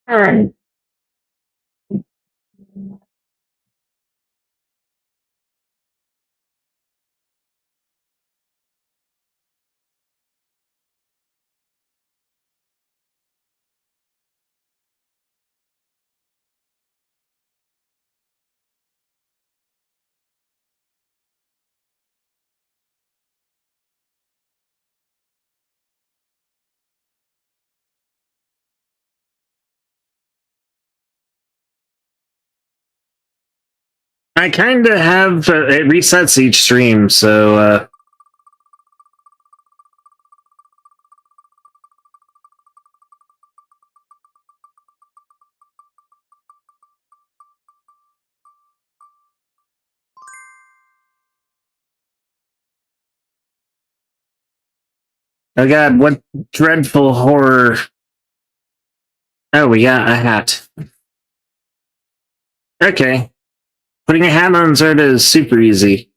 Alright. I kind of have it resets each stream, so oh god, what dreadful horror. Oh, we got a hat. Okay. Putting a hat on Zerda is super easy.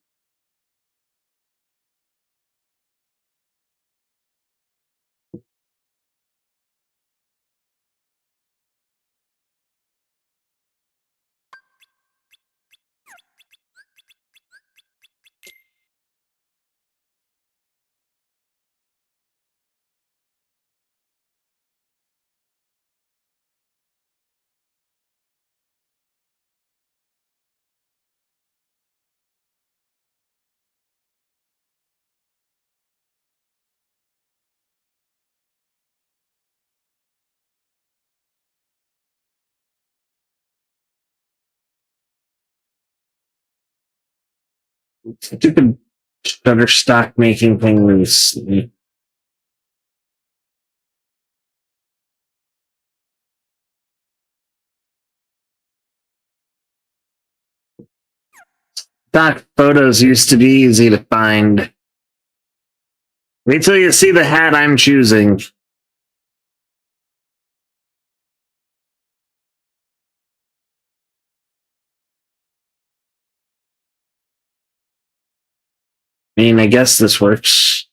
Stupid Shutterstock making thing was. Stock photos used to be easy to find. Wait till you see the hat I'm choosing. I mean, I guess this works.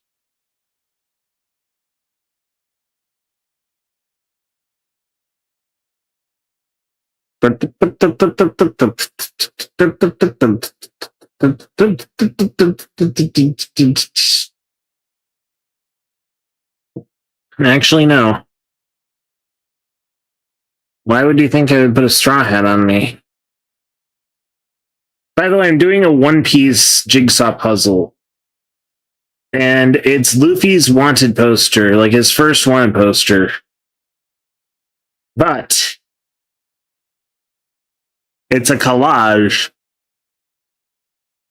Actually, no. Why would you think I would put a straw hat on me? By the way, I'm doing a one-piece jigsaw puzzle. And it's Luffy's wanted poster, like his first wanted poster. But it's a collage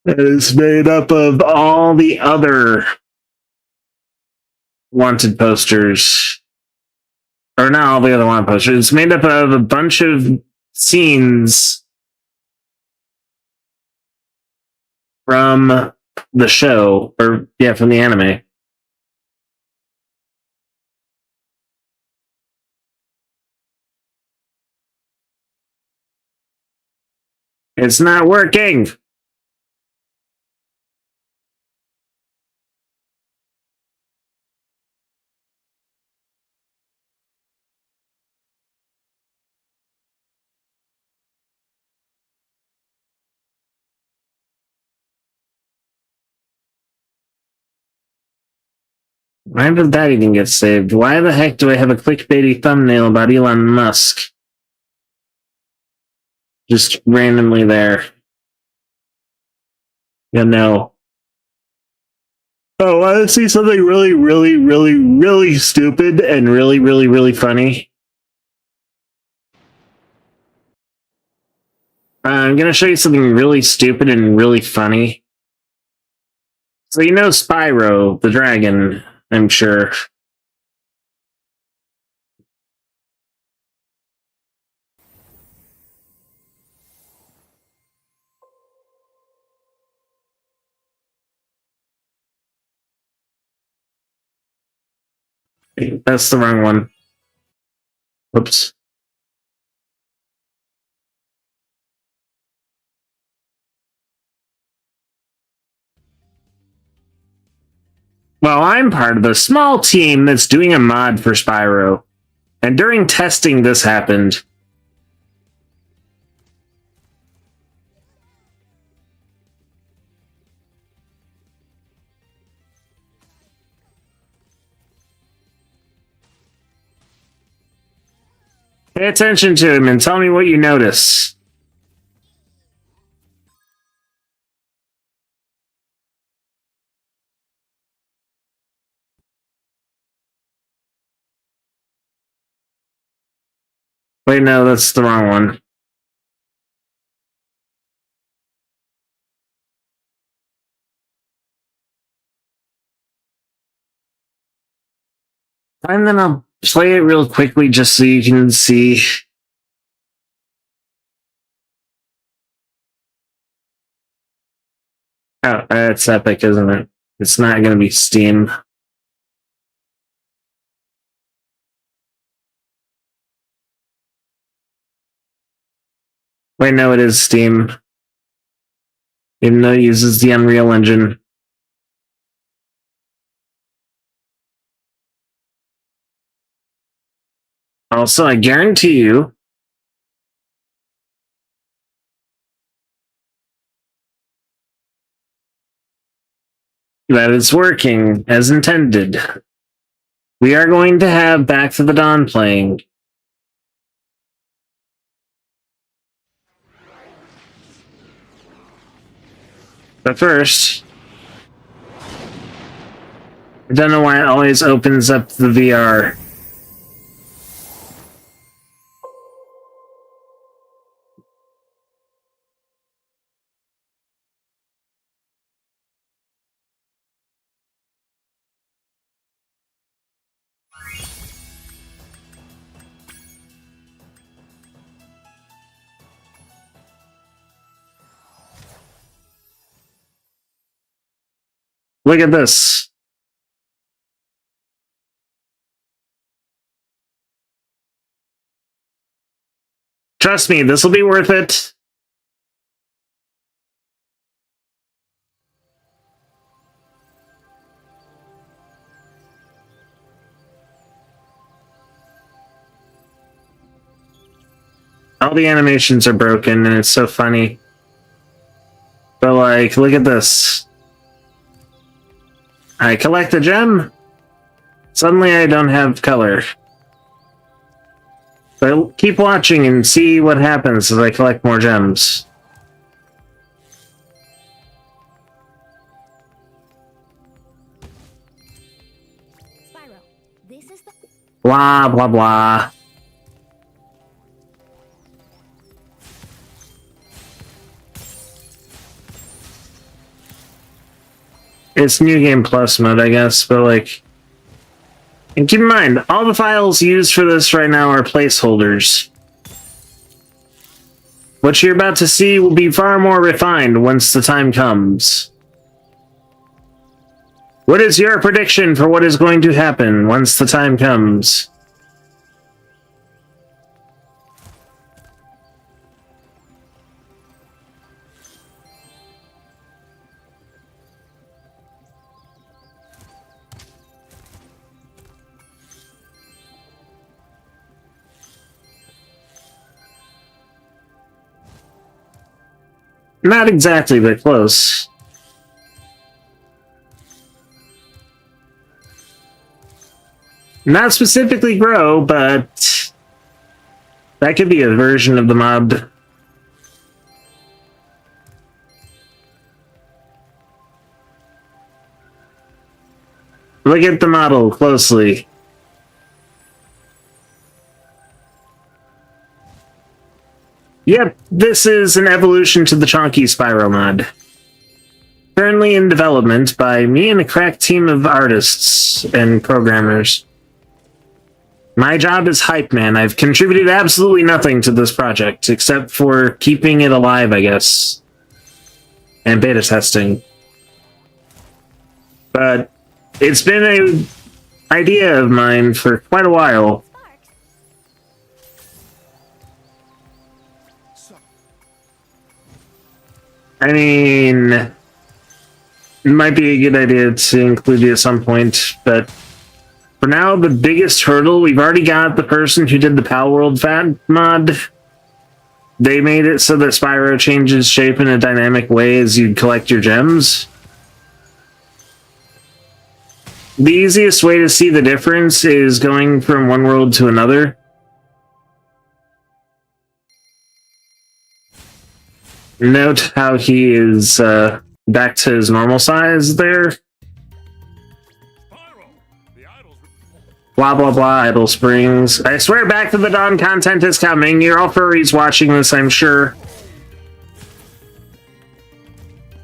that is made up of all the other wanted posters. Or not all the other wanted posters. It's made up of a bunch of scenes from the show, or yeah, from the anime. It's not working. Why did that even get saved? Why the heck do I have a clickbaity thumbnail about Elon Musk? Just randomly there. You know. Oh, want to see something really, really, really, really stupid and really, really, really funny? I'm going to show you something really stupid and really funny. So you know Spyro, the dragon, I'm sure. That's the wrong one. Whoops. Well, I'm part of a small team that's doing a mod for Spyro. And during testing, this happened. Pay attention to him and tell me what you notice. Wait, no, that's the wrong one. And then I'll play it real quickly just so you can see. Oh, that's epic, isn't it? It's not going to be Steam. Wait, no, it is Steam. Even though it uses the Unreal Engine. Also, I guarantee you that it's working as intended. We are going to have Back to the Dawn playing. But first, I don't know why it always opens up the VR. Look at this. Trust me, this will be worth it. All the animations are broken and it's so funny. But like, look at this. I collect a gem. Suddenly I don't have color. But keep watching and see what happens as I collect more gems. Spyro, this is the... Blah, blah, blah. It's New Game Plus mode, I guess, but like... And keep in mind, all the files used for this right now are placeholders. What you're about to see will be far more refined once the time comes. What is your prediction for what is going to happen once the time comes? Not exactly, but close. Not specifically grow, but that could be a version of the mod. Look at the model closely. Yep, this is an evolution to the Chonky Spyro mod. Currently in development by me and a crack team of artists and programmers. My job is hype man. I've contributed absolutely nothing to this project, except for keeping it alive, I guess. And beta testing. But it's been an idea of mine for quite a while. I mean, it might be a good idea to include you at some point, but For now, the biggest hurdle, we've already got the person who did the Pal World Fat mod. They made it so that Spyro changes shape in a dynamic way as you collect your gems. The easiest way to see the difference is going from one world to another. Note how he is back to his normal size there. Blah blah blah, Idle Springs. I swear Back to the Dawn content is coming. You're all furries watching this, I'm sure.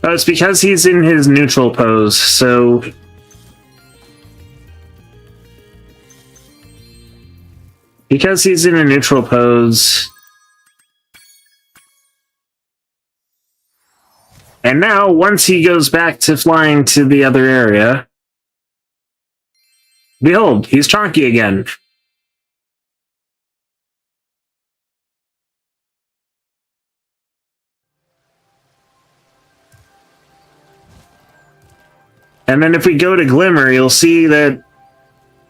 Oh, it's because he's in his neutral pose, so... Because he's in a neutral pose... And now, once he goes back to flying to the other area... Behold, he's chonky again. And then if we go to Glimmer, you'll see that,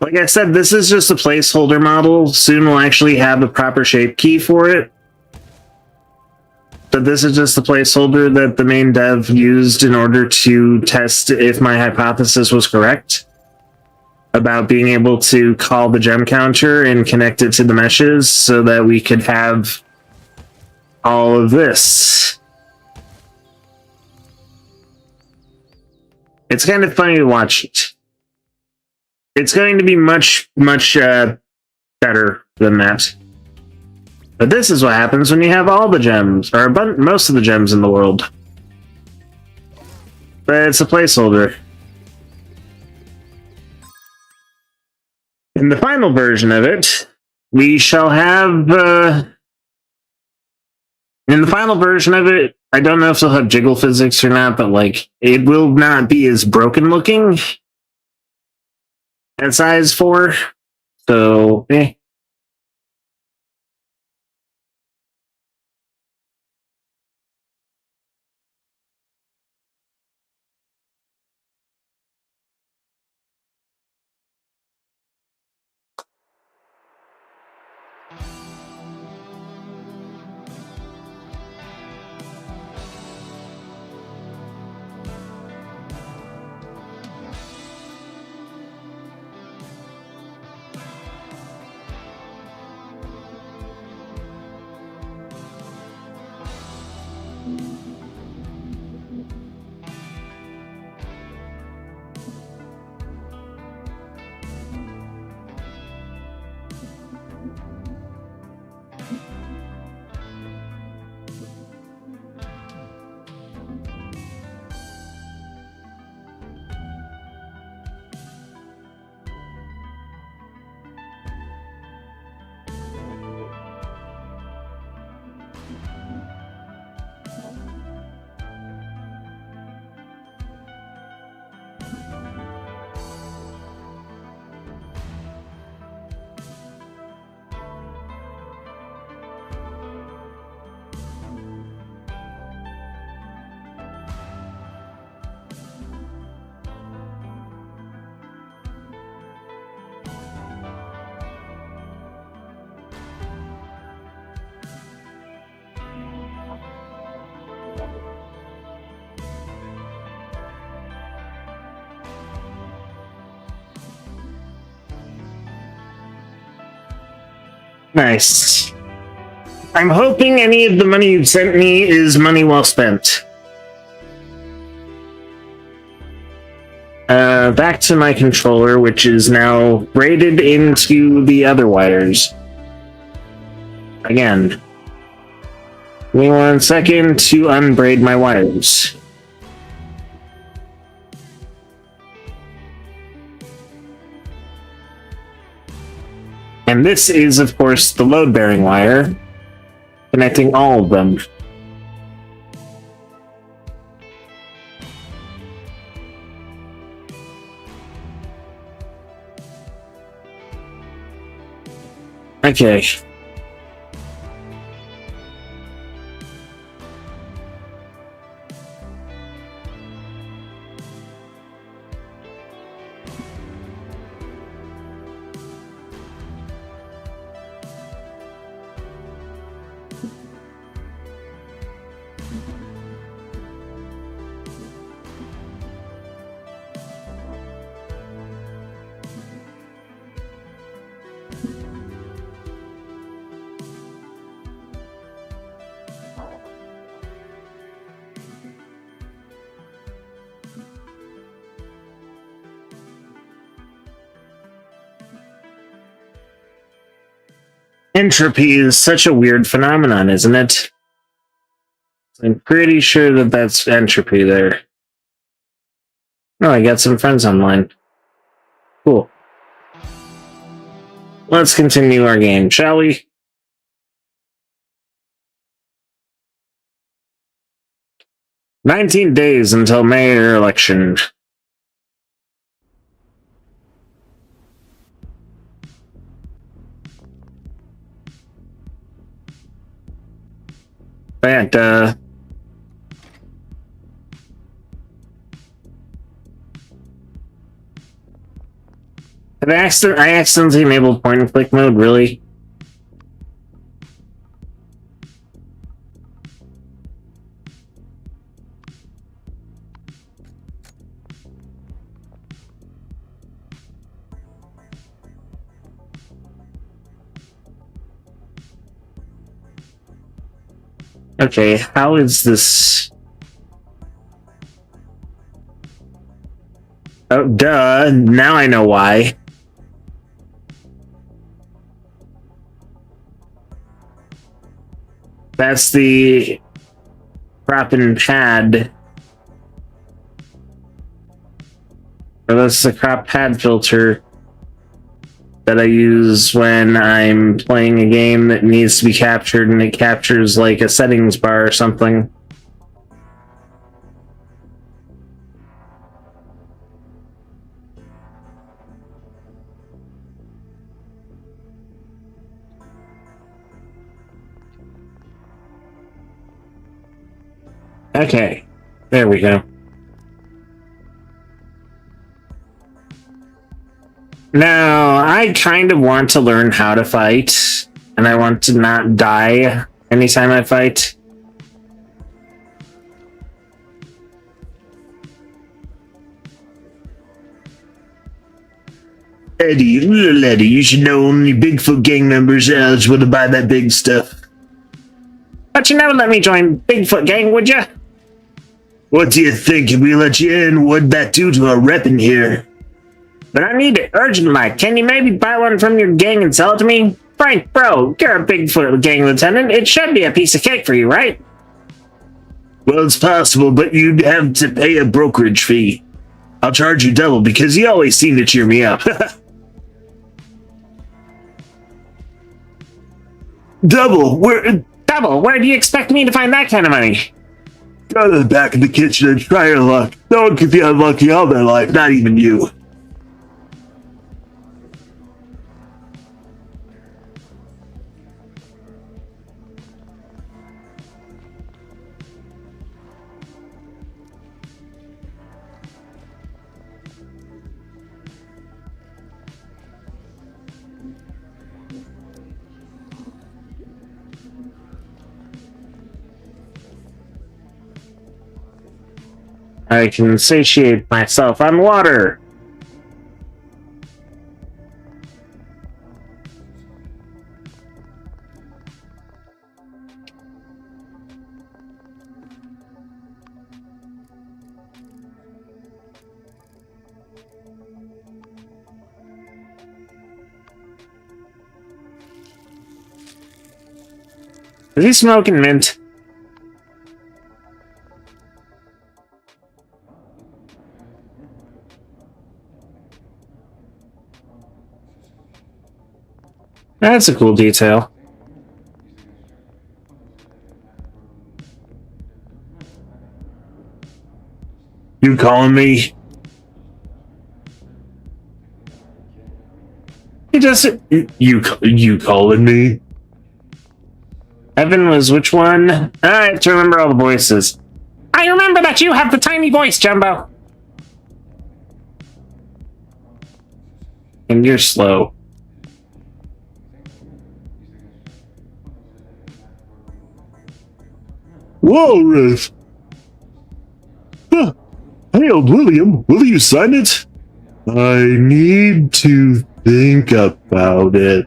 like I said, this is just a placeholder model. Soon we'll actually have a proper shape key for it. But this is just the placeholder that the main dev used in order to test if my hypothesis was correct about being able to call the gem counter and connect it to the meshes so that we could have all of this. It's kind of funny to watch it. It's going to be much, much better than that. But this is what happens when you have all the gems, or most of the gems in the world. But it's a placeholder. In the final version of it, we shall have... in the final version of it, I don't know if they'll have jiggle physics or not, but, like, it will not be as broken looking at size 4. So, eh. Nice. I'm hoping any of the money you've sent me is money well spent. Back to my controller, which is now braided into the other wires. Again. Give me 1 second to unbraid my wires. And this is, of course, the load-bearing wire, connecting all of them. Okay. Entropy is such a weird phenomenon, isn't it? I'm pretty sure that that's entropy there. Oh, I got some friends online. Cool. Let's continue our game, shall we? "19 days until mayor election." But, I accidentally enabled point and click mode, really? Okay, how is this? Oh, duh. Now I know why. That's the prop and pad. Or that's the crop pad filter that I use when I'm playing a game that needs to be captured and it captures like a settings bar or something. Okay, there we go. Now, I kind of want to learn how to fight, and I want to not die anytime I fight. Eddie, little Eddie, you should know only Bigfoot gang members are eligible to buy that big stuff. But you never let me join Bigfoot gang, would ya? What do you think? If we let you in, what'd that do to our rep in here? But I need it urgent like. Can you maybe buy one from your gang and sell it to me? Frank, bro, you're a Bigfoot gang lieutenant. It should be a piece of cake for you, right? Well, it's possible, but you'd have to pay a brokerage fee. I'll charge you double because you always seem to cheer me up. Double? Where do you expect me to find that kind of money? Go to the back of the kitchen and try your luck. No one can be unlucky all their life, not even you. I can satiate myself on water. Is he smoking mint? That's a cool detail. You calling me? He just you calling me? Evan was which one? I have to remember all the voices. I remember that you have the tiny voice, Jumbo. And you're slow. Walrus! Huh. Hey, old William, will you sign it? I need to think about it.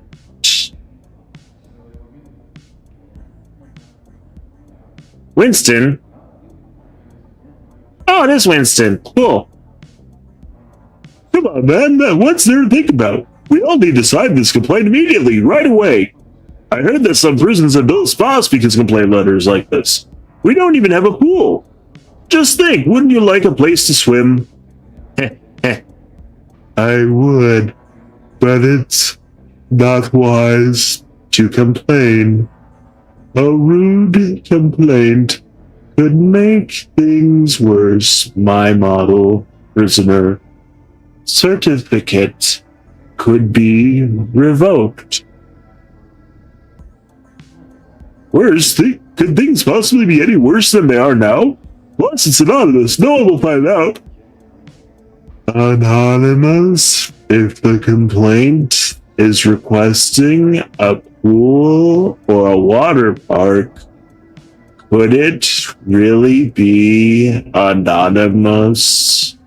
Winston? Oh, it is Winston. Cool. Come on, man. What's there to think about? We all need to sign this complaint immediately, right away. I heard that some prisons have built spas because of complaint letters like this. We don't even have a pool. Just think, wouldn't you like a place to swim? I would, but it's not wise to complain. A rude complaint could make things worse, my model prisoner. Certificate could be revoked. Worse? Could things possibly be any worse than they are now? Plus, it's anonymous. No one will find out. Anonymous? If the complaint is requesting a pool or a water park, could it really be anonymous?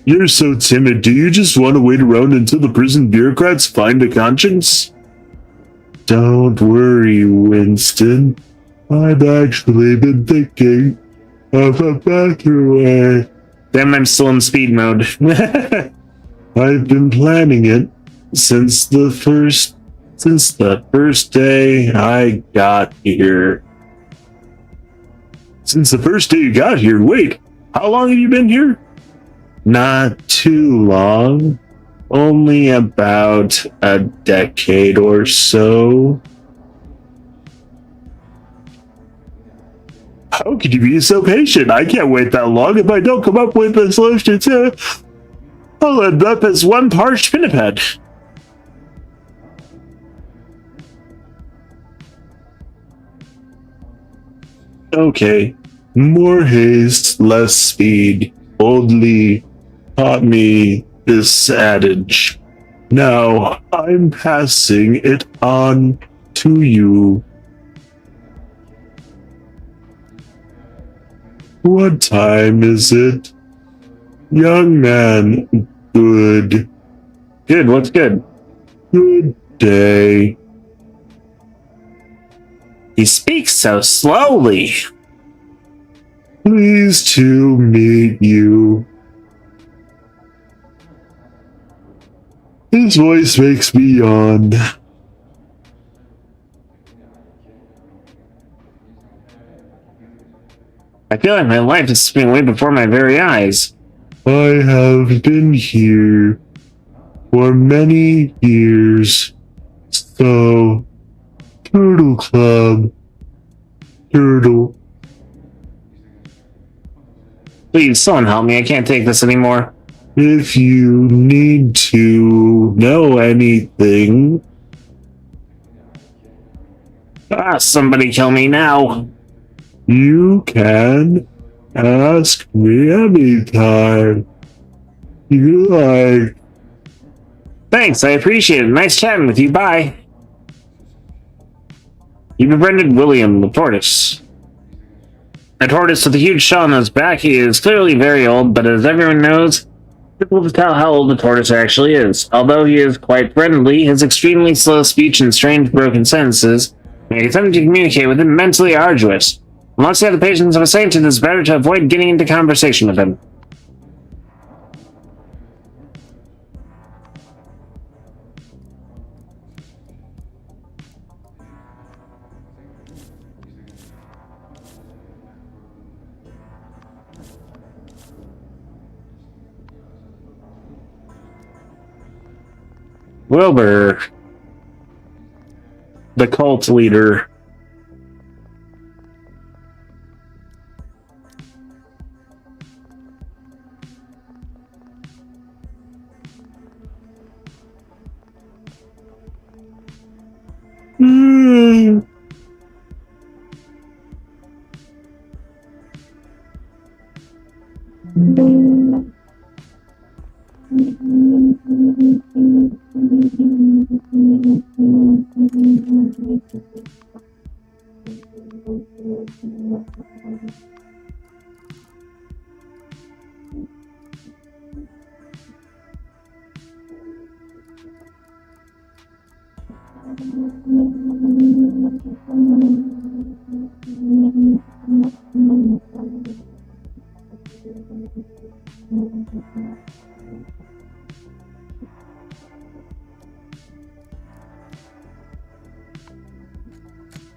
You're so timid. Do you just want to wait around until the prison bureaucrats find a conscience? Don't worry, Winston. I've actually been thinking of a better way. Damn, I'm still in speed mode. I've been planning it since the first day I got here. Since the first day you got here? Wait, how long have you been here? Not too long. Only about a decade or so. How could you be so patient? I can't wait that long. If I don't come up with a solution to, I'll end up as one parched pinniped. Okay, more haste, less speed. Old Lee taught me this adage. Now I'm passing it on to you. What time is it? Young man, good. Good, what's good? Good day. He speaks so slowly. Pleased to meet you. His voice makes me yawn. I feel like my life is slipping away before my very eyes. I have been here for many years. So, Turtle Club. Turtle. Please, someone help me. I can't take this anymore. If you need to know anything, Somebody kill me now. you can ask me anytime you like. Thanks, I appreciate it. Nice chatting with you. Bye. You befriended William the tortoise. A tortoise with a huge shell on his back. He is clearly very old, but as everyone knows, difficult to tell how old the tortoise actually is. Although he is quite friendly, his extremely slow speech and strange broken sentences make attempting to communicate with him mentally arduous. Unless you have the patience of a saint, it is better to avoid getting into conversation with him. Wilbur, the cult leader.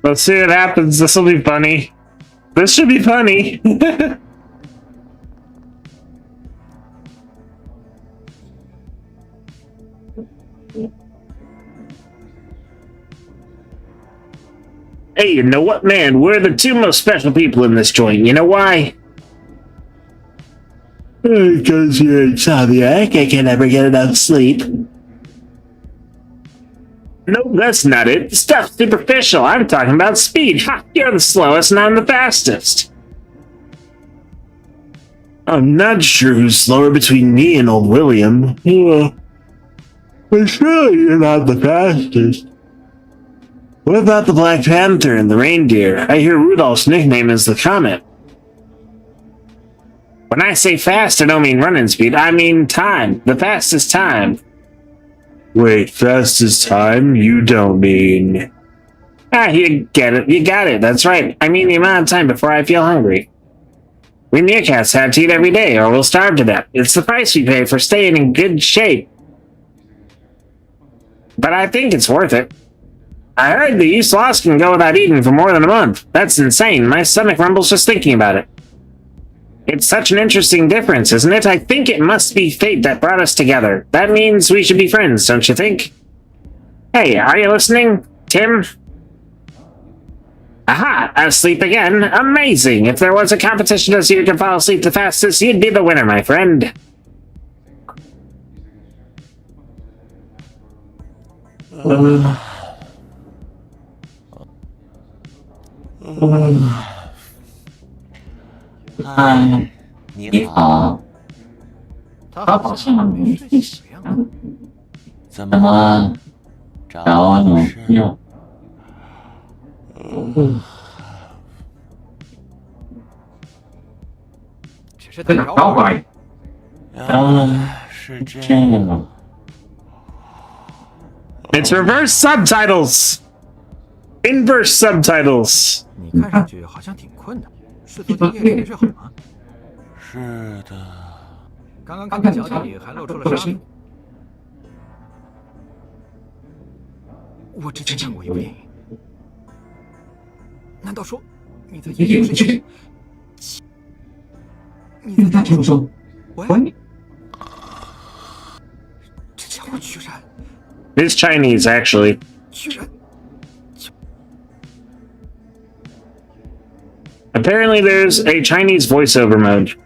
Let's see what happens. This will be funny. This should be funny. Hey, you know what, man? We're the two most special people in this joint. You know why? Because you're insomniac, I can never get enough sleep. No, that's not it. Stuff's superficial. I'm talking about speed. Ha! You're the slowest and I'm the fastest. I'm not sure who's slower between me and old William. But surely you're not the fastest. What about the Black Panther and the reindeer? I hear Rudolph's nickname is the Comet. When I say fast, I don't mean running speed. I mean time. The fastest time. Wait, fastest time? You don't mean... Ah, you get it. You got it. That's right. I mean the amount of time before I feel hungry. We meerkats have to eat every day, or we'll starve to death. It's the price we pay for staying in good shape. But I think it's worth it. I heard that you sloths can go without eating for more than a month. That's insane. My stomach rumbles just thinking about it. It's such an interesting difference, isn't it? I think it must be fate that brought us together. That means we should be friends, don't you think? Hey, are you listening, Tim? Aha! Asleep again. Amazing! If there was a competition to see who can fall asleep the fastest, you'd be the winner, my friend. Hi, 你好。他好像没睡醒，怎么找我有事？只是等会儿。是这样。It's reverse subtitles! Inverse subtitles! 你看上去好像挺困的，是昨天夜里没睡好吗？是的。刚刚看见脚底还露出了沙子。我之前看过一部电影，难道说你在夜里睡觉？你在大说？喂？这家伙居然 It's Chinese, actually. 居然！ Apparently there's a Chinese voiceover mode.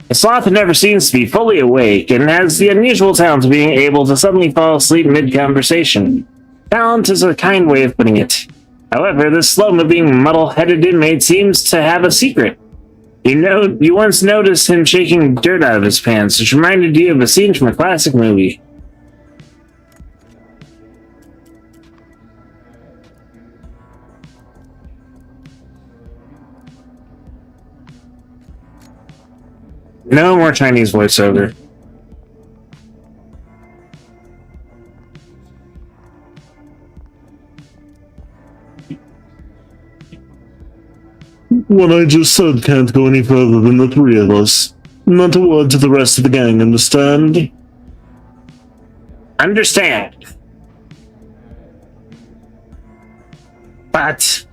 The sloth never seems to be fully awake and has the unusual talent of being able to suddenly fall asleep mid-conversation. Talent is a kind way of putting it. However, this slow-moving, muddle-headed inmate seems to have a secret. You once noticed him shaking dirt out of his pants, which reminded you of a scene from a classic movie. No more Chinese voiceover. What I just said can't go any further than the three of us. Not a word to the rest of the gang, understand? Understand. But...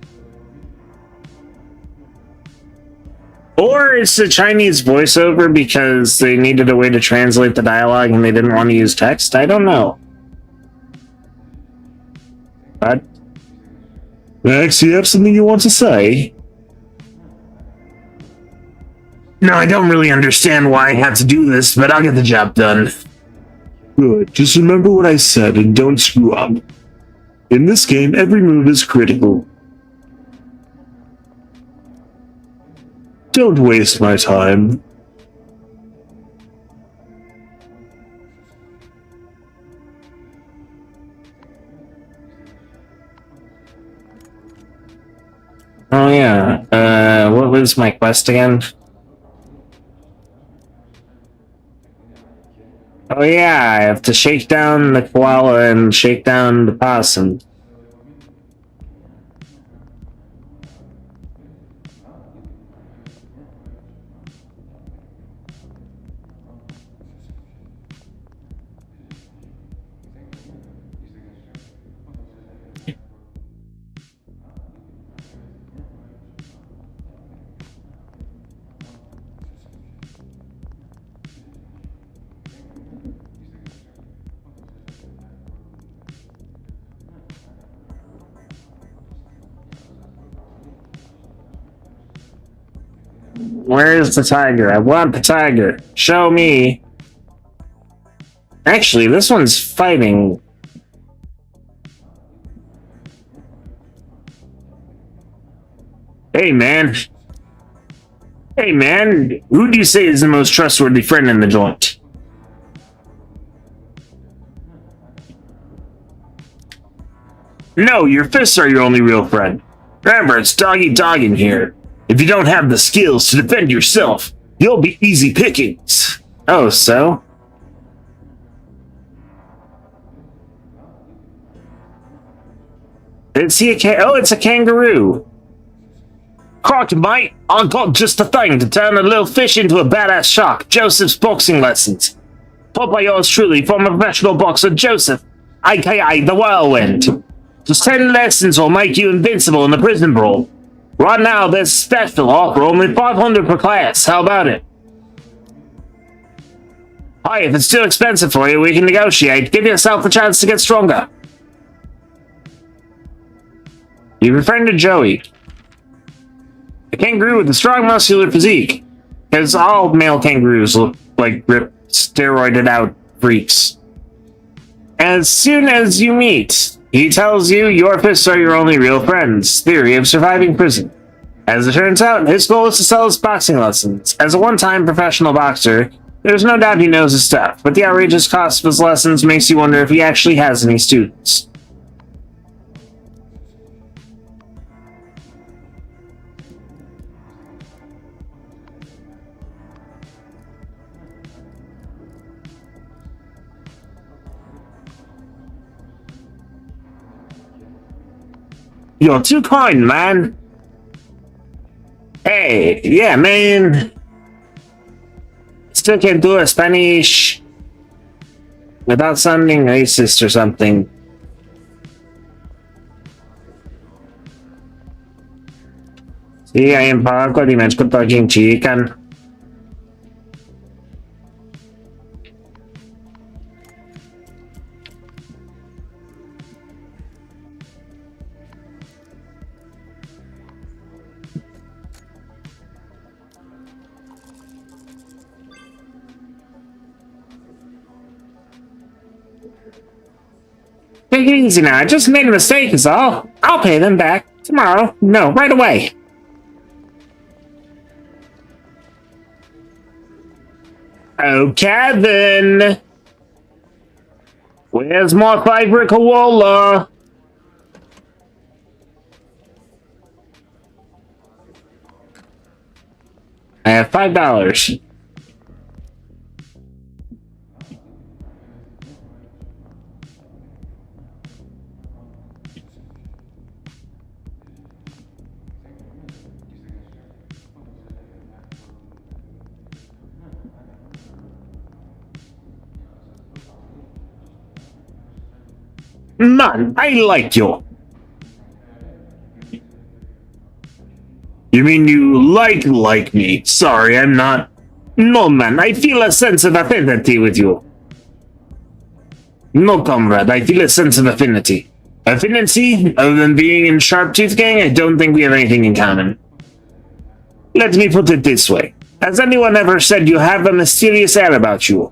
Or it's a Chinese voiceover because they needed a way to translate the dialogue and they didn't want to use text? I don't know. But... Max, you have something you want to say? No, I don't really understand why I have to do this, but I'll get the job done. Good. Just remember what I said and don't screw up. In this game, every move is critical. Don't waste my time. Oh yeah, what was my quest again? Oh yeah, I have to shake down the koala and shake down the possum. Where's the tiger? I want the tiger. Show me. Actually, this one's fighting. Hey, man. Hey, man. Who do you say is the most trustworthy friend in the joint? No, your fists are your only real friend. Remember, it's dog-eat-dog in here. If you don't have the skills to defend yourself, you'll be easy pickings. Oh, so? Is he it's a kangaroo. Crockett, mate, I've got just the thing to turn a little fish into a badass shark. Joseph's boxing lessons. Taught by yours truly, former professional boxer Joseph, aka the Whirlwind. Just 10 lessons will make you invincible in the prison brawl. Right now, there's a special offer, only 500 per class. How about it? Hi, if it's too expensive for you, we can negotiate. Give yourself a chance to get stronger. You befriended Joey. A kangaroo with a strong muscular physique. Because all male kangaroos look like ripped, steroided out freaks. As soon as you meet, he tells you your fists are your only real friends. Theory of surviving prison. As it turns out, his goal is to sell his boxing lessons. As a one-time professional boxer, there's no doubt he knows his stuff, but the outrageous cost of his lessons makes you wonder if he actually has any students. You're too kind, man. Hey, yeah, man. Still can't do a Spanish without sounding racist or something. Sí, hay en Paco, dimens con talking chicken. Take it easy now. I just made a mistake is all. I'll pay them back. Tomorrow. No, right away. Okay, then. Where's my favorite koala? I have $5. Man, I like you. You mean you like me? Sorry, I'm not. No, man, I feel a sense of affinity with you. No, comrade, I feel a sense of affinity. Affinity? Other than being in Sharptooth Gang, I don't think we have anything in common. Let me put it this way. Has anyone ever said you have a mysterious air about you?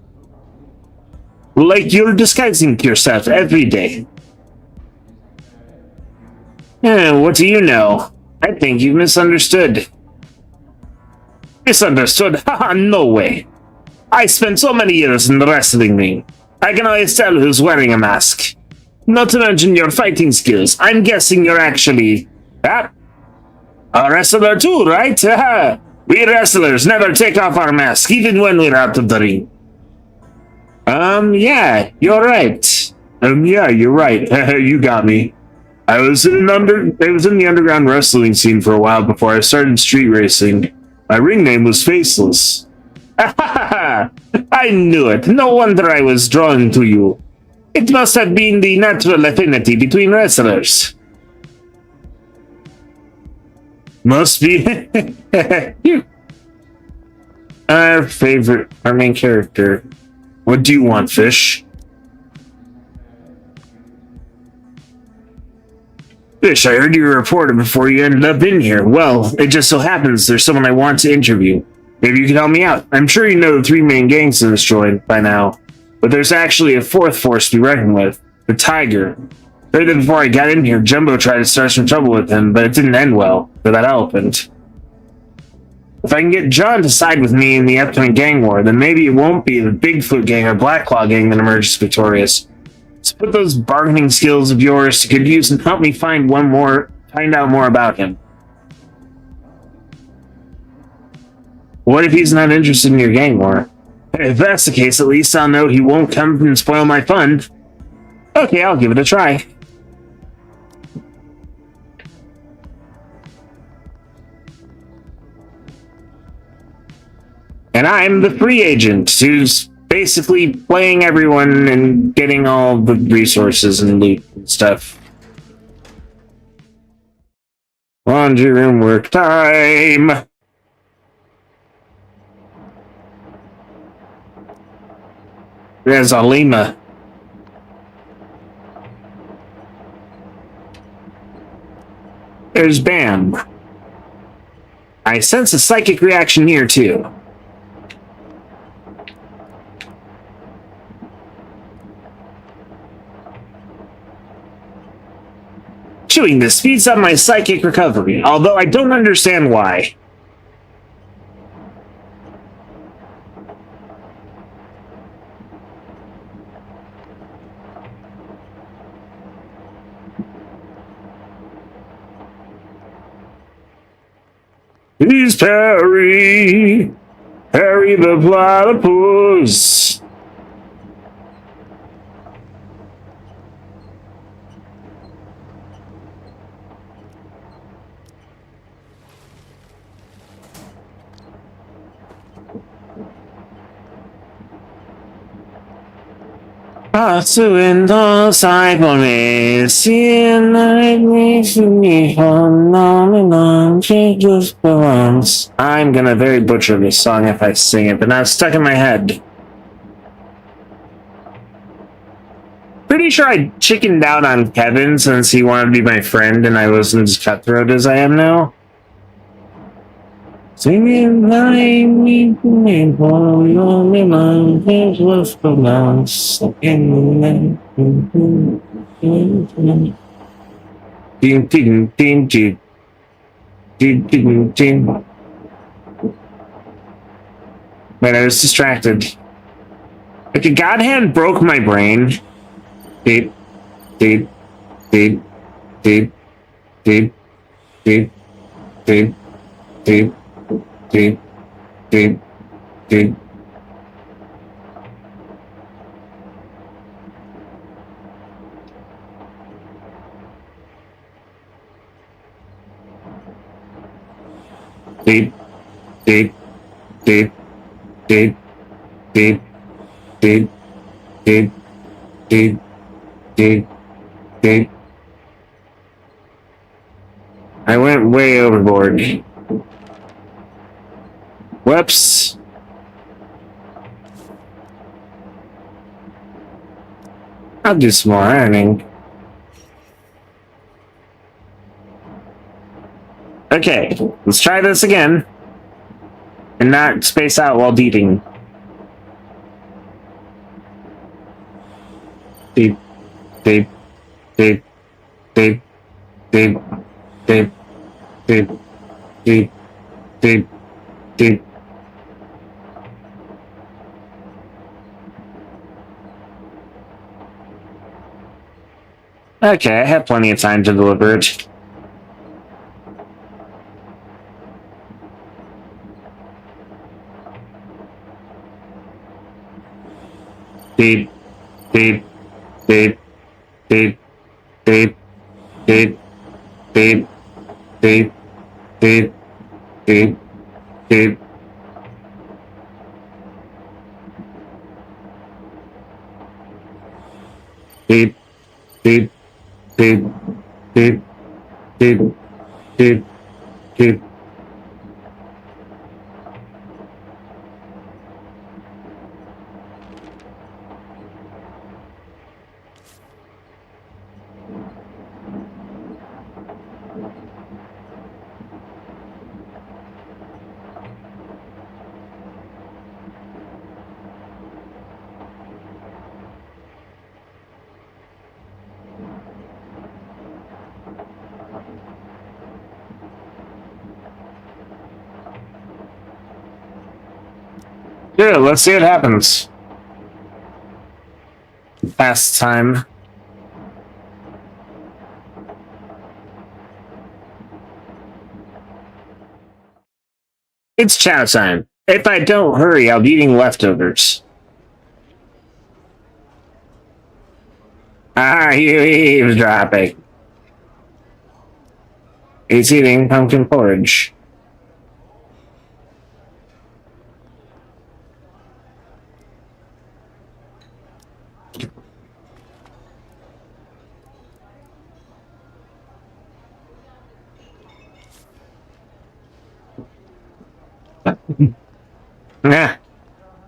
Like you're disguising yourself every day. What do you know? I think you've misunderstood. Misunderstood? Haha, no way. I spent so many years in the wrestling ring. I can always tell who's wearing a mask. Not to mention your fighting skills. I'm guessing you're actually... a wrestler too, right? We wrestlers never take off our mask, even when we're out of the ring. Yeah, you're right. Yeah, you're right. You got me. I was in the underground wrestling scene for a while before I started street racing. My ring name was Faceless. I knew it. No wonder I was drawn to you. It must have been the natural affinity between wrestlers. Must be. Our main character. What do you want, fish? Fish, I heard you were reported before you ended up in here. Well, it just so happens there's someone I want to interview. Maybe you can help me out. I'm sure you know the three main gangs that destroyed by now, but there's actually a fourth force to be reckoned with, the Tiger. Heard that before I got in here, Jumbo tried to start some trouble with him, but it didn't end well for that elephant. If I can get John to side with me in the upcoming gang war, then maybe it won't be the Bigfoot gang or Blacklaw gang that emerges victorious. So put those bargaining skills of yours to good use and help me find out more about him. What if he's not interested in your gang war? If that's the case, at least I'll know he won't come and spoil my fun. Okay, I'll give it a try. And I'm the free agent who's basically playing everyone and getting all the resources and loot and stuff. Laundry room work time! There's Alima. There's Bam. I sense a psychic reaction here, too. Chewing this speeds up my psychic recovery, although I don't understand why. He's Perry! Perry the Platypus! Pursuendo cybermen, seeing night makes me on, she just belongs. I'm gonna very butcher this song if I sing it, but now it's stuck in my head. Pretty sure I chickened out on Kevin since he wanted to be my friend and I wasn't as cutthroat as I am now. Singing like me, lonely man, things was pronounced in the ding ding ding ding ding ding ding. But I was distracted. Like a god hand broke my brain. Deep, deep, deep, deep, deep, deep, deep, deep. Deep, deep, deep. Deep, deep, deep, deep, deep, deep, deep, deep, deep, deep. I went way overboard. Whoops. I'll do some more ironing. Okay, let's try this again. And not space out while beating. Deep, deep, deep, deep, deep, deep, deep, deep, deep, deep. Okay, I have plenty of time to deliver it. Beep, beep, beep, beep, beep, beep, beep, beep, beep, beep, beep. Beep, beep. Beep, beep, beep, beep, beep. Good, let's see what happens. Past time. It's chow time. If I don't hurry, I'll be eating leftovers. Ah, you eavesdropping. He's eating pumpkin porridge. Nah.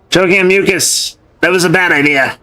Choking on mucus. That was a bad idea.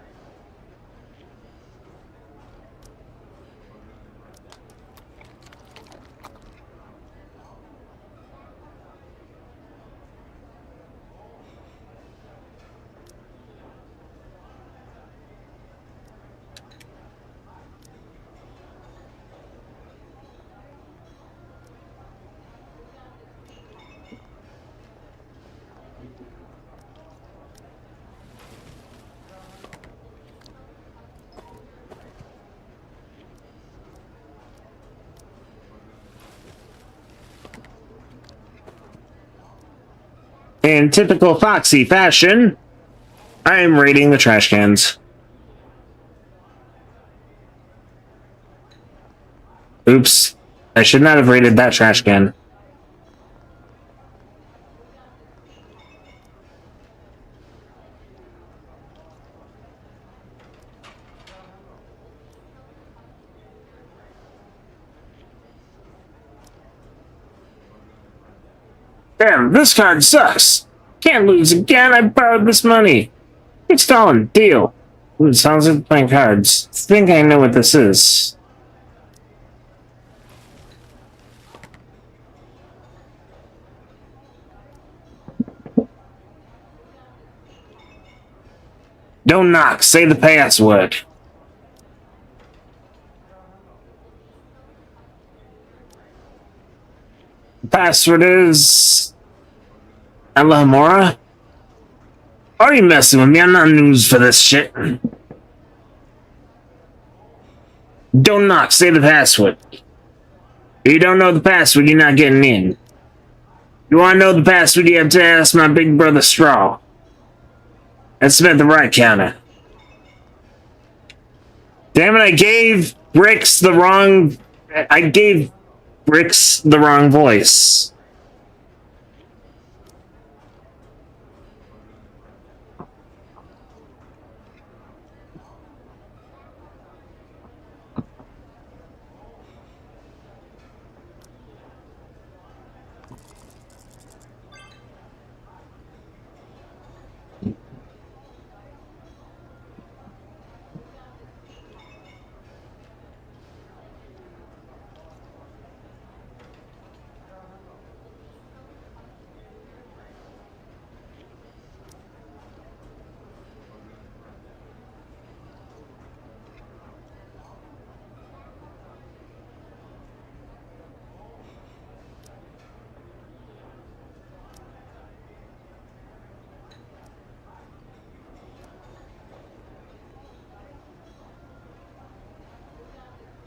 In typical Foxy fashion, I am raiding the trash cans. Oops. I should not have raided that trash can. Damn, this card sucks. Can't lose again. I borrowed this money. It's Colin. Deal. Ooh, sounds like playing cards. Think I know what this is. Don't knock. Say the password. The password is... Alhamora? Are you messing with me? I'm not news for this shit. Don't knock. Say the password. If you don't know the password, you're not getting in. You want to know the password, you have to ask my big brother Straw. That's about the right counter. Damn it, I gave Bricks the wrong... I gave Bricks the wrong voice.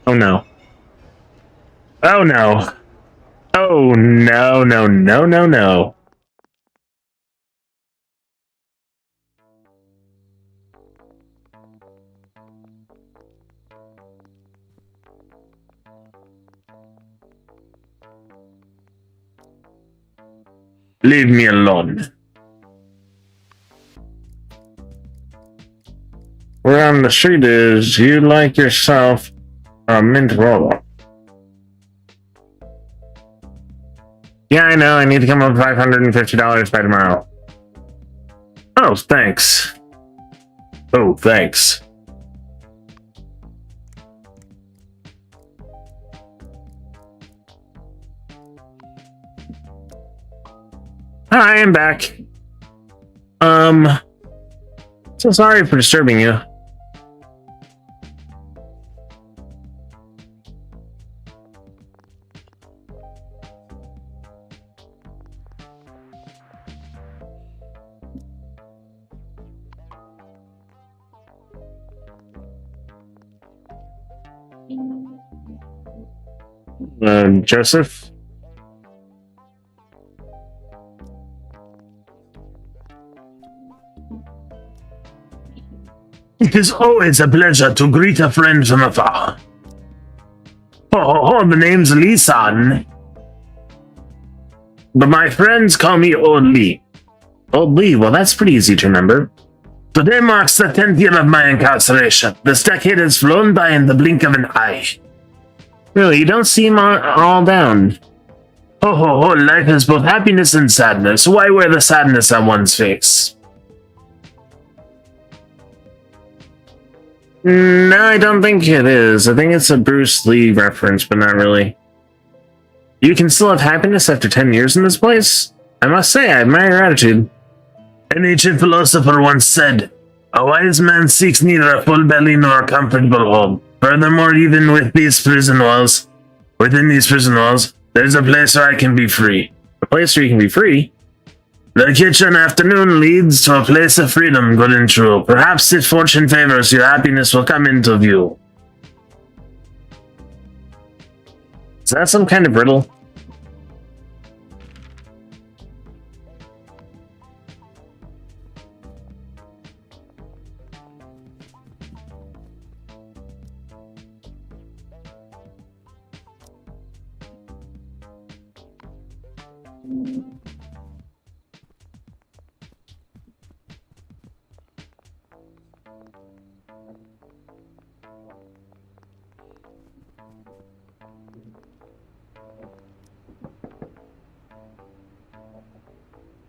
Oh no. Oh no. Oh no, no, no, no, no. Leave me alone. Word on the street is you like yourself a mint roll. Yeah, I know. I need to come up with $550 by tomorrow. Oh, thanks. Oh, thanks. Hi, I'm back. So sorry for disturbing you. Joseph? It is always a pleasure to greet a friend from afar. Oh, the name's Lee-san. But my friends call me Old Lee. Old Lee, well, that's pretty easy to remember. Today marks the 10th year of my incarceration. This decade has flown by in the blink of an eye. Really, you don't seem all down. Oh, life is both happiness and sadness. Why wear the sadness on one's face? No, I don't think it is. I think it's a Bruce Lee reference, but not really. You can still have happiness after 10 years in this place? I must say, I admire your attitude. An ancient philosopher once said, "A wise man seeks neither a full belly nor a comfortable home." Furthermore, even within these prison walls, there's a place where I can be free. A place where you can be free? The kitchen afternoon leads to a place of freedom, good and true. Perhaps if fortune favors, your happiness will come into view. Is that some kind of riddle?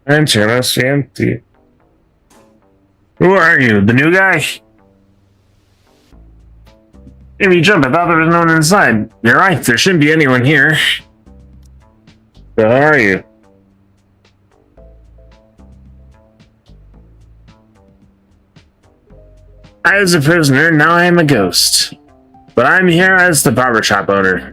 Enter must be empty. Who are you? The new guy? Maybe jump, I thought there was no one inside. You're right, there shouldn't be anyone here. So how are you? I was a prisoner, now I am a ghost. But I'm here as the barbershop owner.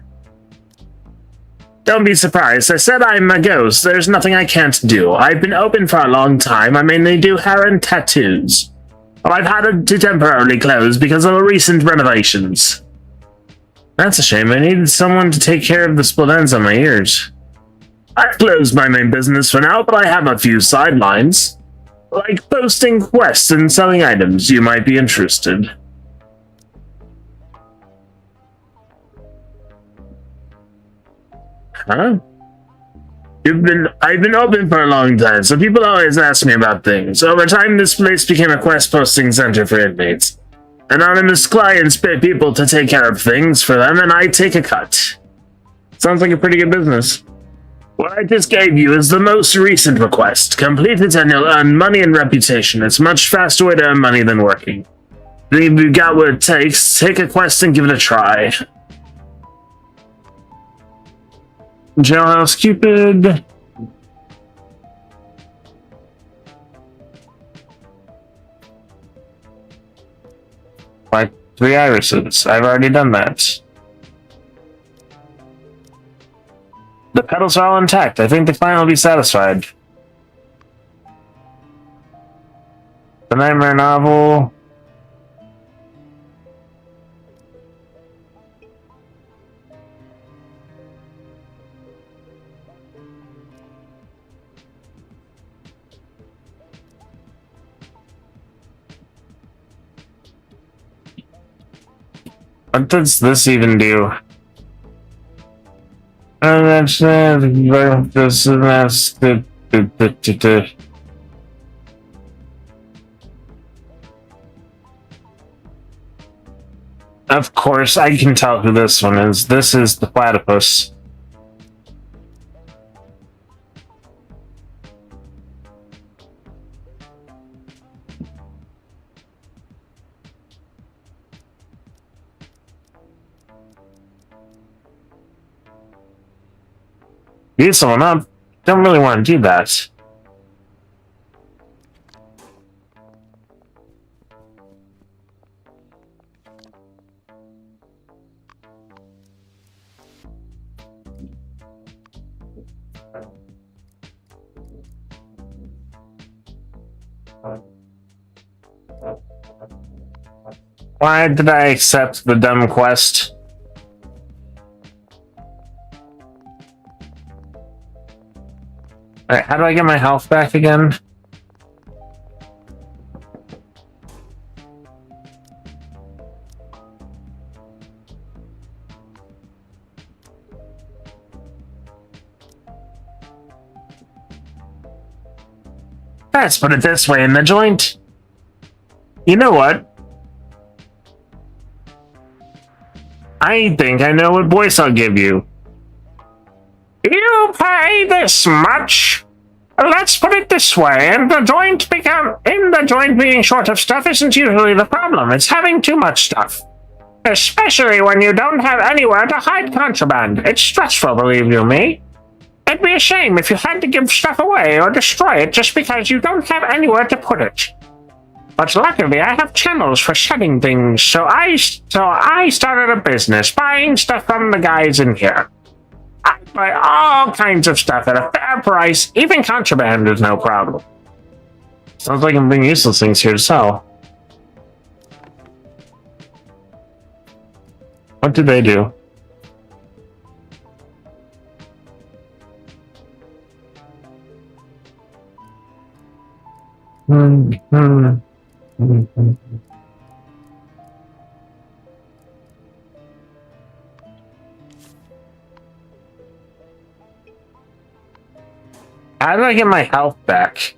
Don't be surprised, I said I'm a ghost. There's nothing I can't do. I've been open for a long time. I mainly do hair and tattoos. Well, I've had to temporarily close because of recent renovations. That's a shame. I needed someone to take care of the split ends on my ears. I've closed my main business for now, but I have a few sidelines. Like posting quests and selling items. You might be interested. Huh? I've been open for a long time, so people always ask me about things. Over time, this place became a quest posting center for inmates. Anonymous clients pay people to take care of things for them, and I take a cut. Sounds like a pretty good business. What I just gave you is the most recent request. Complete it and you'll earn money and reputation. It's a much faster way to earn money than working. If you got what it takes, take a quest and give it a try. Jailhouse Cupid. Like 3 irises. I've already done that. The petals are all intact. I think the client will be satisfied. The Nightmare Novel. What does this even do? Of course, I can tell who this one is. This is the platypus. Beat someone up? Don't really want to do that. Why did I accept the dumb quest? Alright, how do I get my health back again? Let's put it this way in the joint. You know what? I think I know what voice I'll give you. You pay this much? Let's put it this way, in the joint being short of stuff isn't usually the problem. It's having too much stuff. Especially when you don't have anywhere to hide contraband. It's stressful, believe you me. It'd be a shame if you had to give stuff away or destroy it just because you don't have anywhere to put it. But luckily, I have channels for shedding things, so I started a business buying stuff from the guys in here. I buy all kinds of stuff at a fair price, even contraband is no problem. Sounds like I'm bringing useless things here to sell. What did they do? How do I get my health back?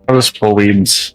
Those pull weeds.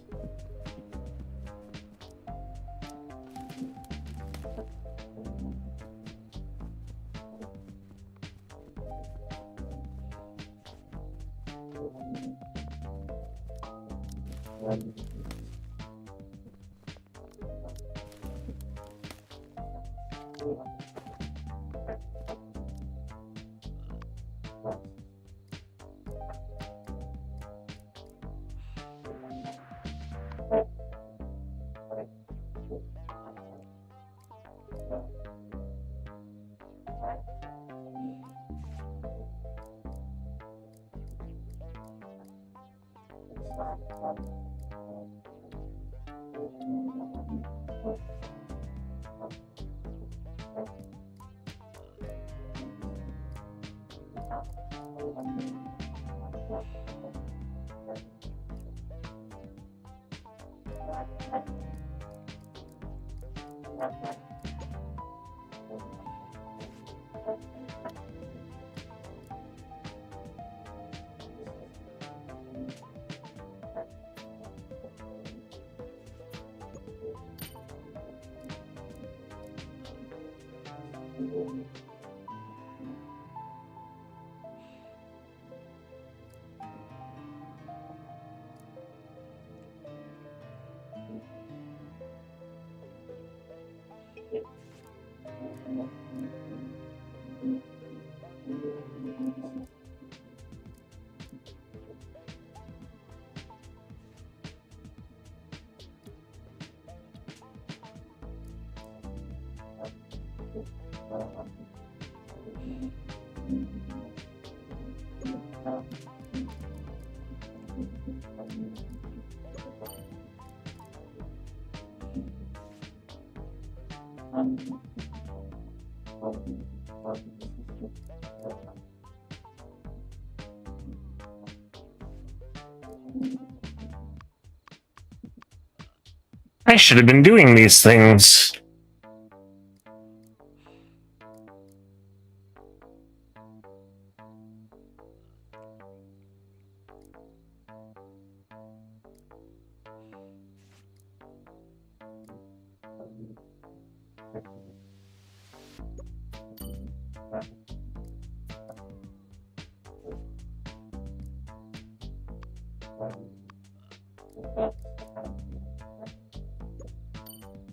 I should have been doing these things.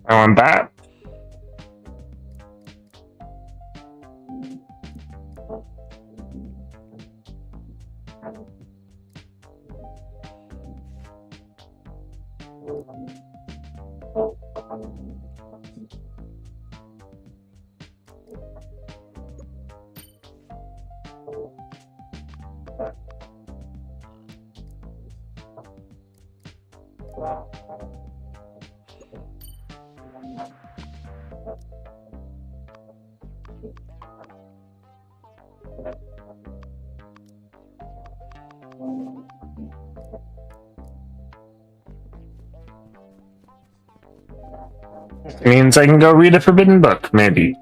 I want that. Means I can go read a forbidden book, maybe.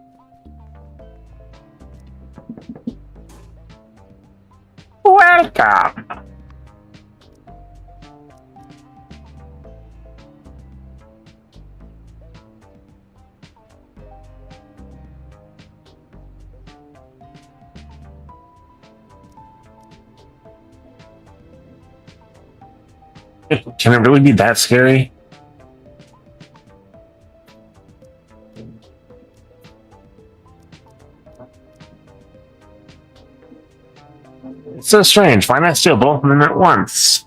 Welcome! Can it really be that scary? It's so strange. Why not steal both of them at once?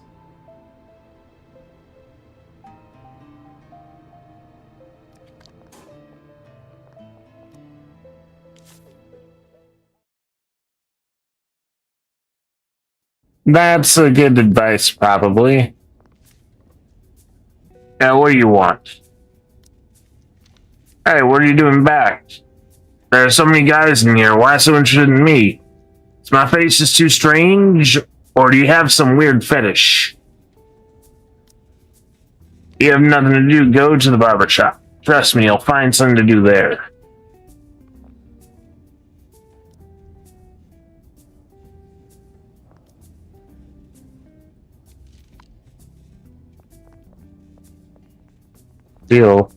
That's a good advice, probably. Now, what do you want? Hey, what are you doing back? There are so many guys in here. Why so interested in me? Is my face just too strange, or do you have some weird fetish? You have nothing to do, go to the barber shop. Trust me, you'll find something to do there. Deal.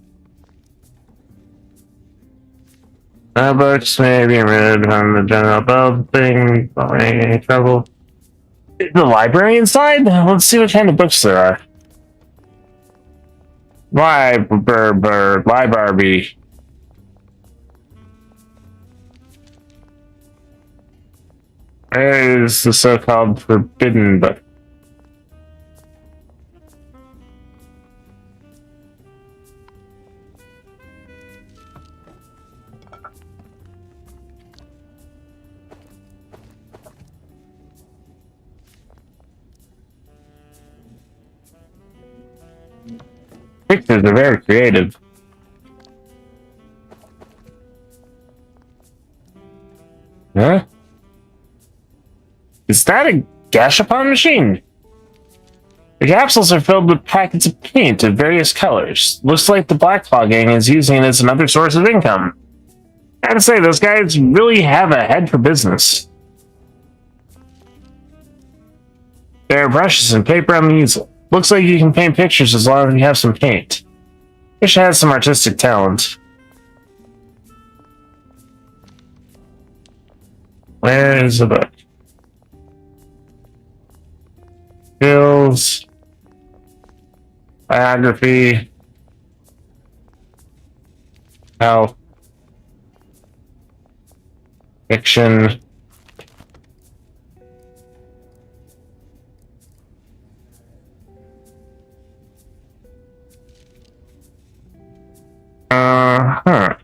Books may be removed from the general building, don't make any trouble. The library inside? Let's see what kind of books there are. Library. Where is the so-called forbidden book? Pictures are very creative. Huh? Is that a gashapon machine? The capsules are filled with packets of paint of various colors. Looks like the Black Claw gang is using it as another source of income. Gotta say, those guys really have a head for business. There are brushes and paper on the easel. Looks like you can paint pictures as long as you have some paint. Wish I had some artistic talent. Where is the book? Skills. Biography. Health. Fiction. Huh.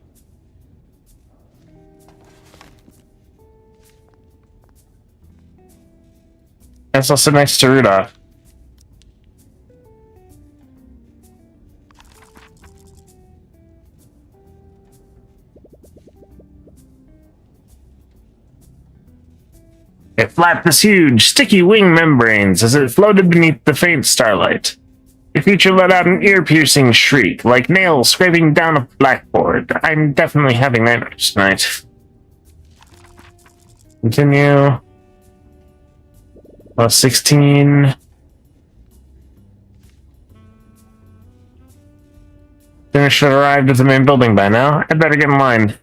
Guess I'll sit next to Rudolph. It flapped its huge, sticky wing membranes as it floated beneath the faint starlight. Your creature let out an ear-piercing shriek, like nails scraping down a blackboard. I'm definitely having nightmares tonight. Continue. Plus 16. Dinner should have arrived at the main building by now. I'd better get in line.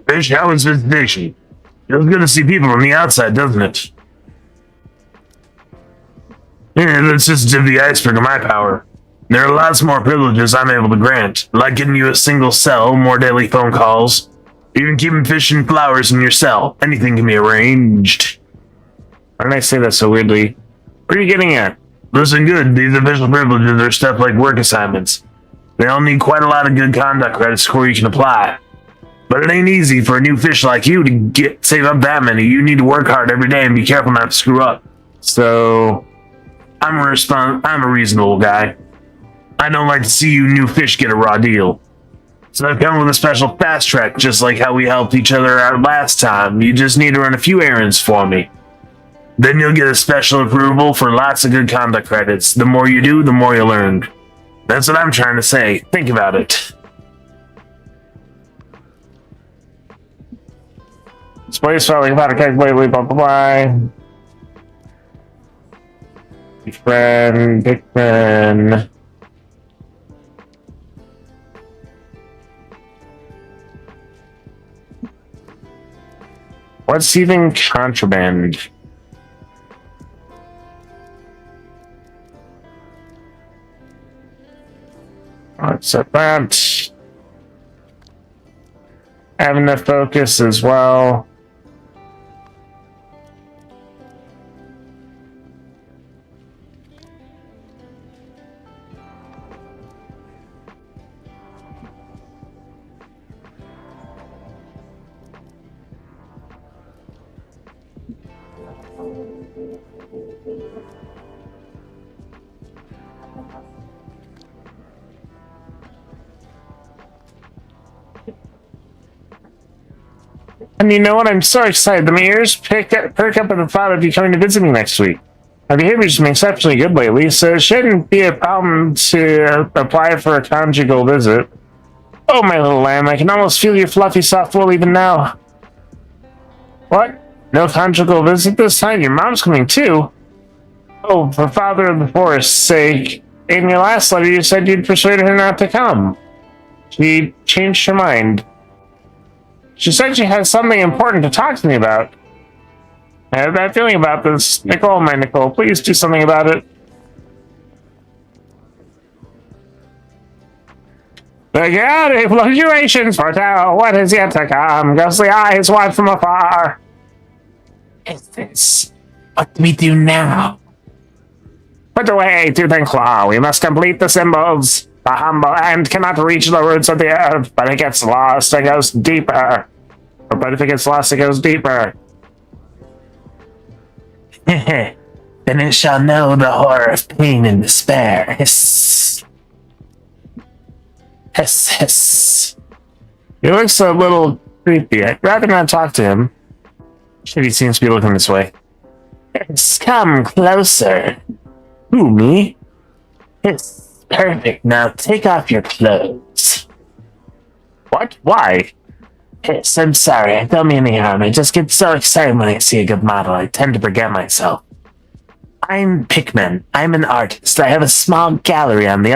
Fish, how was visitation? Feels good to see people on the outside, doesn't it? Yeah, that's just tip of the iceberg of my power. There are lots more privileges I'm able to grant, like getting you a single cell, more daily phone calls, even keeping fish and flowers in your cell. Anything can be arranged. Why did I say that so weirdly? What are you getting at? Listen good, these official privileges are stuff like work assignments. They all need quite a lot of good conduct credits before you can apply. But it ain't easy for a new fish like you to save up that many. You need to work hard every day and be careful not to screw up. So, I'm a reasonable guy. I don't like to see you new fish get a raw deal. So I've come with a special fast track, just like how we helped each other out last time. You just need to run a few errands for me. Then you'll get a special approval for lots of good conduct credits. The more you do, the more you'll earn. That's what I'm trying to say. Think about it. Space falling about a cake lately, blah blah blah. Friend, big friend. What's even contraband? Let's set that. Have enough focus as well. And you know what? I'm so excited. The ears perk up at the thought of you coming to visit me next week. My behavior's been exceptionally good lately, so it shouldn't be a problem to apply for a conjugal visit. Oh, my little lamb, I can almost feel your fluffy, soft wool even now. What? No conjugal visit this time? Your mom's coming too? Oh, for Father of the Forest's sake. In your last letter, you said you'd persuaded her not to come. She changed her mind. She said she has something important to talk to me about. I have that feeling about this. Nicole, my Nicole, please do something about it. The chaotic fluctuations foretell what is yet to come. Ghostly eyes watch from afar. Is this? What do we do now? Put away tooth and claw. We must complete the symbols. The humble ant cannot reach the roots of the earth, but it gets lost, it goes deeper. But if it gets lost, it goes deeper. Then it shall know the horror of pain and despair. Hiss. Hiss, hiss. He looks a little creepy. I'd rather not talk to him. Shit, he seems to be looking this way. Hiss, come closer. Who, me? Hiss. Perfect. Now take off your clothes. What? Why? Yes, I'm sorry. I don't mean any harm. I just get so excited when I see a good model. I tend to forget myself. I'm Pikmin. I'm an artist. I have a small gallery in the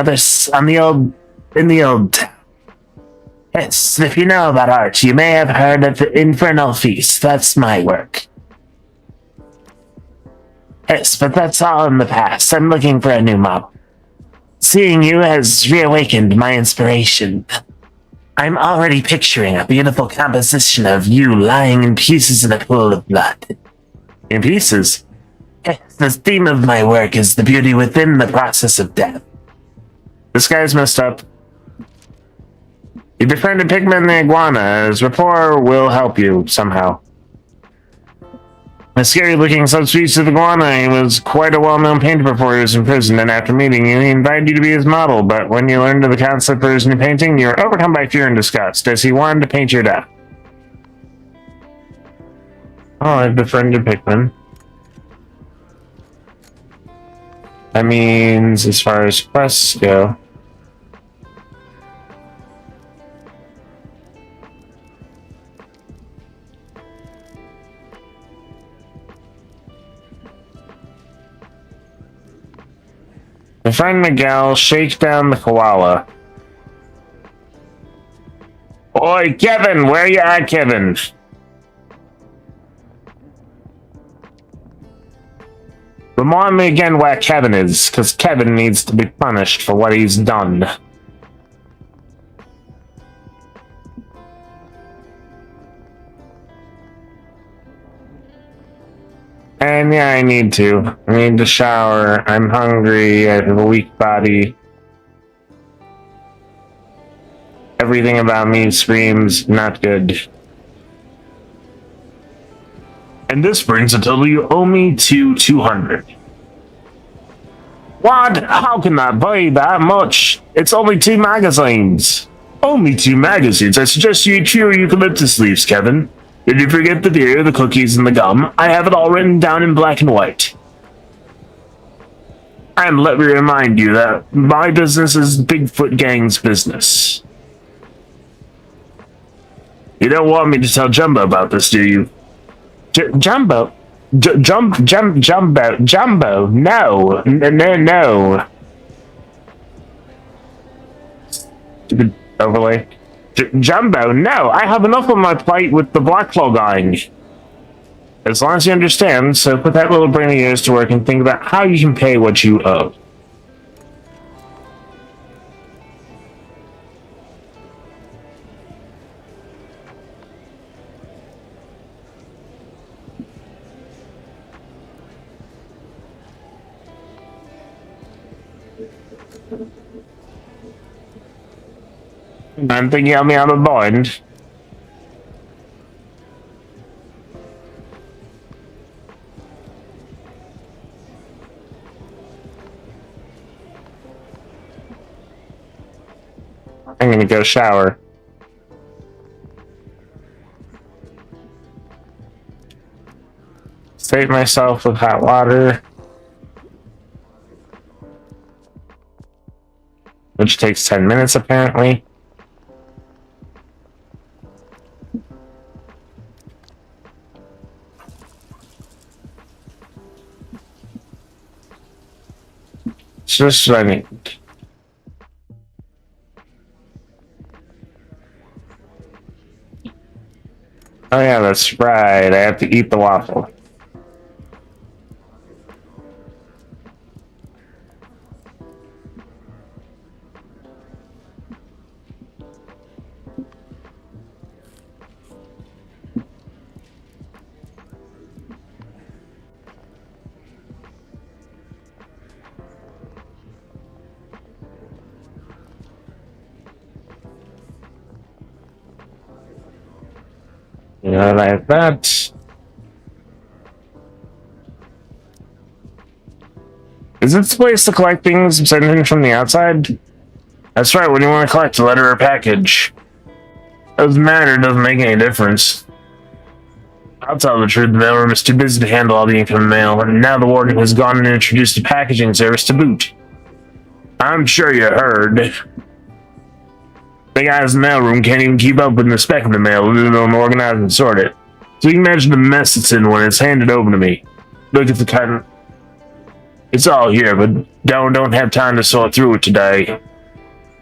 old town. Yes, if you know about art, you may have heard of the Infernal Feast. That's my work. Yes, but that's all in the past. I'm looking for a new model. Seeing you has reawakened my inspiration. I'm already picturing a beautiful composition of you lying in pieces in a pool of blood. In pieces? Yes, the theme of my work is the beauty within the process of death. This guy's messed up. You befriended Pigman the Iguana. His rapport will help you somehow. A scary-looking subspecies of iguana. He was quite a well-known painter before he was imprisoned, and after meeting you, he invited you to be his model. But when you learned of the concept for his new painting, you were overcome by fear and disgust, as he wanted to paint your death. Oh, I've befriended Pikmin. That means, as far as quests go... Befriend Miguel, shake down the koala. Oi, Kevin! Where you at, Kevin? Remind me again where Kevin is, because Kevin needs to be punished for what he's done. And yeah, I need to. I need to shower. I'm hungry. I have a weak body. Everything about me screams not good. And this brings a total you owe me to 200. What? How can that be that much? It's only 2 magazines. Only 2 magazines? I suggest you eat your eucalyptus leaves, Kevin. Did you forget the beer, the cookies, and the gum? I have it all written down in black and white. And let me remind you that my business is Bigfoot Gang's business. You don't want me to tell Jumbo about this, do you? Jumbo? Jumbo? No. Stupid overlay. Jumbo, no, I have enough on my plate with the Blackclaw dying. As long as you understand, so put that little brain of yours to work and think about how you can pay what you owe. I'm thinking of me out of bind. I'm gonna go shower. Save myself with hot water. Which takes 10 minutes apparently. Just what I need. Oh yeah, that's right. I have to eat the waffle. Like that. Is this the place to collect things sent in from the outside? That's right, what do you want to collect? A letter or package? Doesn't matter, doesn't make any difference. I'll tell the truth, the mailroom is too busy to handle all the incoming mail, and now the warden has gone and introduced a packaging service to boot. I'm sure you heard. The guys in the mailroom can't even keep up with the spec of the mail, let alone organize and sort it. So you can imagine the mess it's in when it's handed over to me. Look at the kind. It's all here, but don't have time to sort through it today.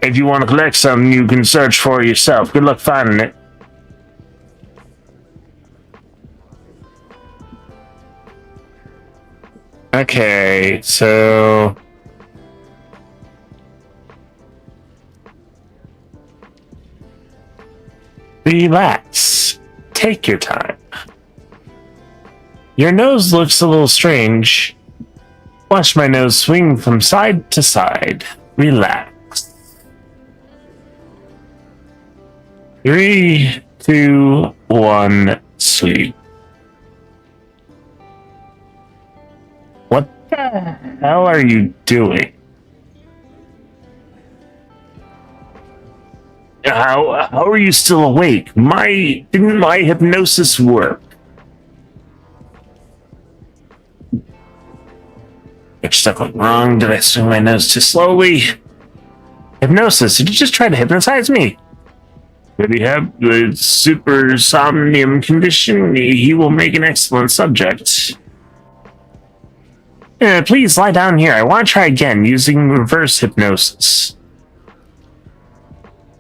If you want to collect something, you can search for it yourself. Good luck finding it. Okay, so... Relax. Take your time. Your nose looks a little strange. Watch my nose swing from side to side. Relax. 3, 2, 1, sleep. the hell are you doing? How are you still awake? Didn't my hypnosis work? Which stuff went wrong? Did I swing my nose too slowly? Hypnosis? Did you just try to hypnotize me? Did he have the super somnium condition? He will make an excellent subject. Please lie down here. I want to try again using reverse hypnosis.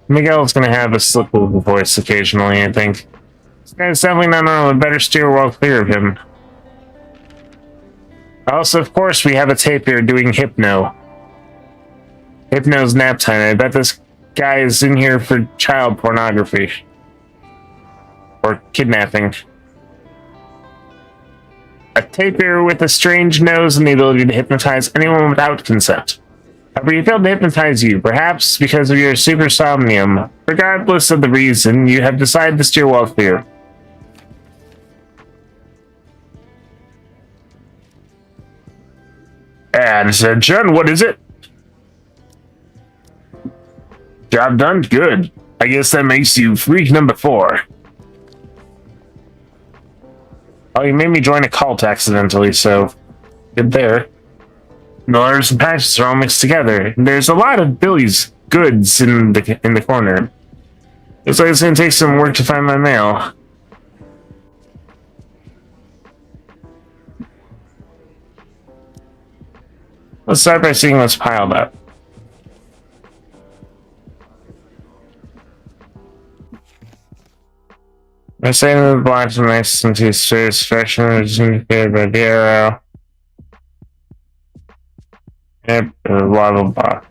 Miguel's gonna have a slip of the voice occasionally, I think. This guy's definitely not normal. Better steer well clear of him. Also, of course, we have a tape here doing Hypno. Hypno's nap time. I bet this guy is in here for child pornography. Or kidnapping. A tapir with a strange nose and the ability to hypnotize anyone without consent. However, he failed to hypnotize you, perhaps because of your super somnium. Regardless of the reason, you have decided to steer well clear. And John, what is it? Job done? Good. I guess that makes you freak number 4. Oh, you made me join a cult accidentally, so good there. The letters and patches are all mixed together. There's a lot of Billy's goods in the corner. Looks like it's gonna take some work to find my mail. Let's start by seeing what's piled up. I say to the blocks and nice into satisfaction is indicated by the arrow. Yep, blah blah blah.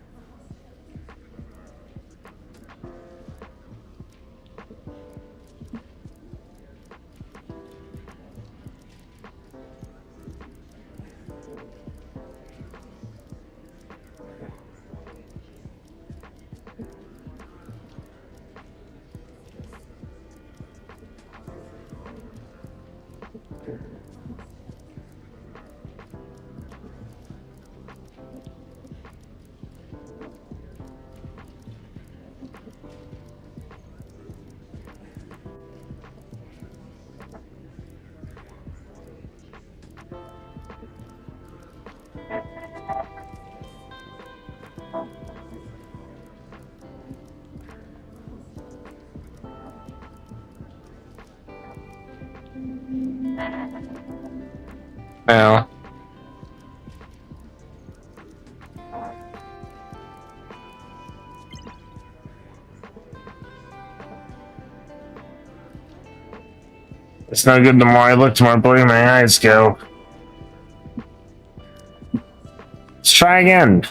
Well. It's no good. The more I look, the more blurry my eyes go. Let's try again.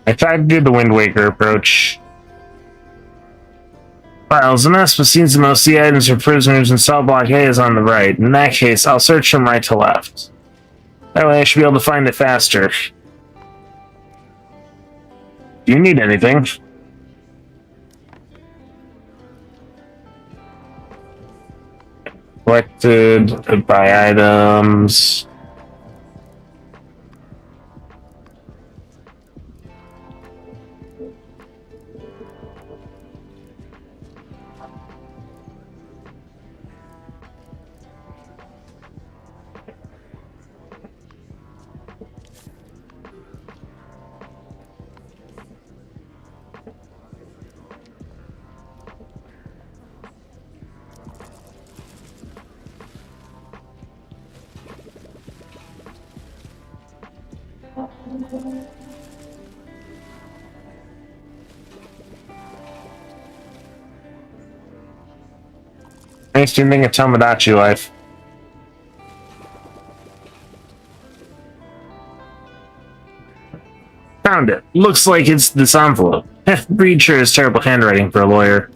I tried to do the Wind Waker approach. Files, the mess, but seems the most the items for prisoners in cell block A is on the right. In that case, I'll search from right to left. That way I should be able to find it faster. Do you need anything? Collected, buy items. Nice ending of Tomodachi life. Found it. Looks like it's this envelope. Breed sure is terrible handwriting for a lawyer.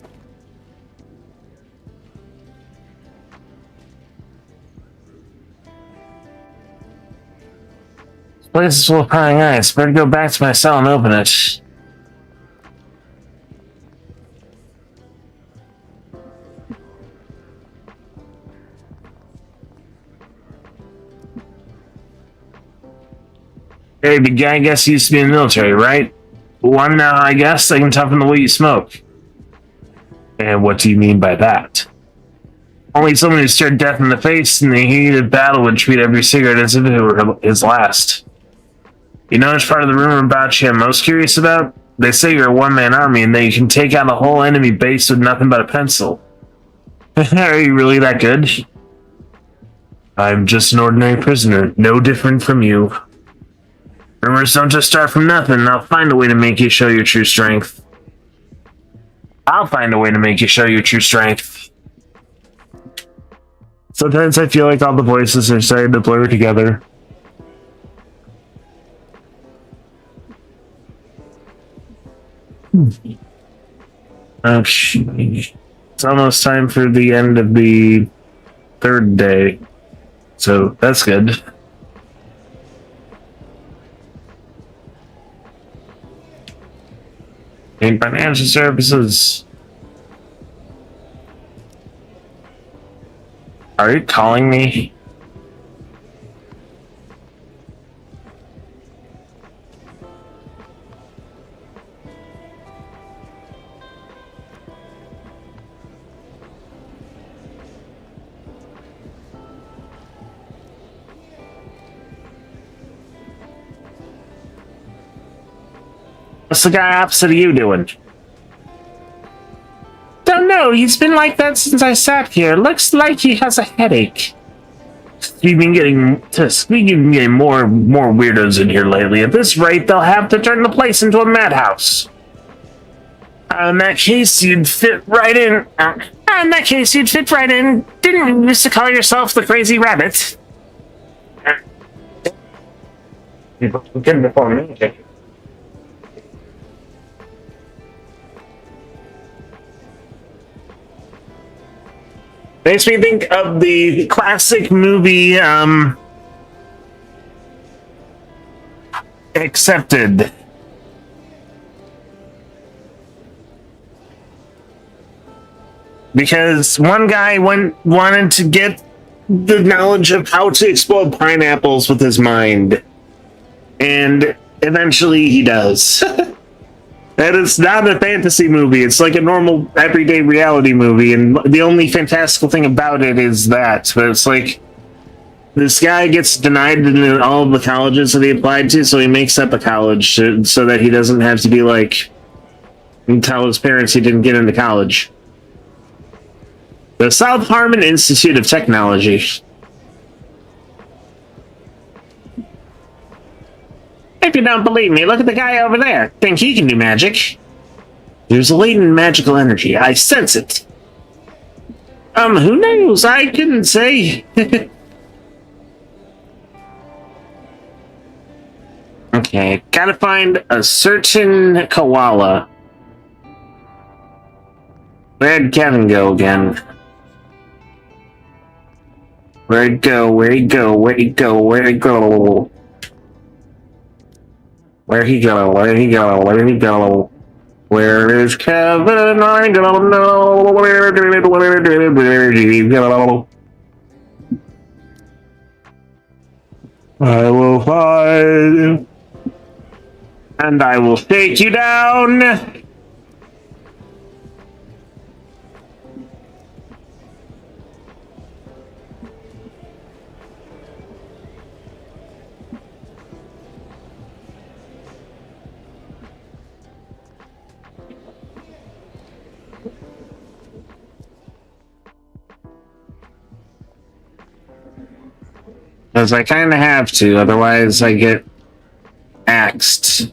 Place is full of prying eyes. Better go back to my cell and open it. Hey, big guy, I guess you used to be in the military, right? One now, I guess I can toughen the way you smoke. And what do you mean by that? Only someone who stared death in the face in the heat of battle would treat every cigarette as if it were his last. You know which part of the rumor about you I'm most curious about? They say you're a one-man army and that you can take out a whole enemy base with nothing but a pencil. Are you really that good? I'm just an ordinary prisoner, no different from you. Rumors don't just start from nothing. I'll find a way to make you show your true strength. I'll find a way to make you show your true strength. Sometimes I feel like all the voices are starting to blur together. It's almost time for the end of the third day. So that's good. In financial services. Are you calling me? What's the guy opposite of you doing? Don't know. He's been like that since I sat here. Looks like he has a headache. We've been getting more weirdos in here lately. At this rate, they'll have to turn the place into a madhouse. In that case, you'd fit right in. Didn't you used to call yourself the Crazy Rabbit? Before me. Makes me think of the classic movie, Accepted. Because one guy wanted to get the knowledge of how to explode pineapples with his mind. And eventually he does. And it's not a fantasy movie. It's like a normal, everyday reality movie. And the only fantastical thing about it is that. But it's like, this guy gets denied in all of the colleges that he applied to, so he makes up a college so that he doesn't have to be like, and tell his parents he didn't get into college. The South Harmon Institute of Technology. If you don't believe me, look at the guy over there. Think he can do magic? There's a latent magical energy. I sense it. Who knows? I couldn't say. Okay, gotta find a certain koala. Where'd Kevin go again? Where'd go? Where'd he go? Where'd he go? Where'd he go? Where'd he go? Where'd he go? Where'd he go? Where is Kevin? I don't know. Where did he go? I will find him. And I will take you down. Because I kind of have to, otherwise I get axed.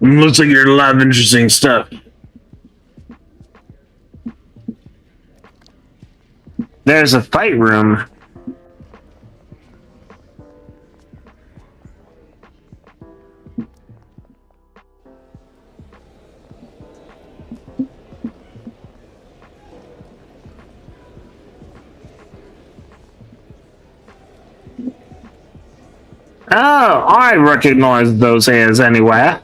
Looks like you're a lot of interesting stuff. There's a fight room. Oh, I recognize those ears anywhere.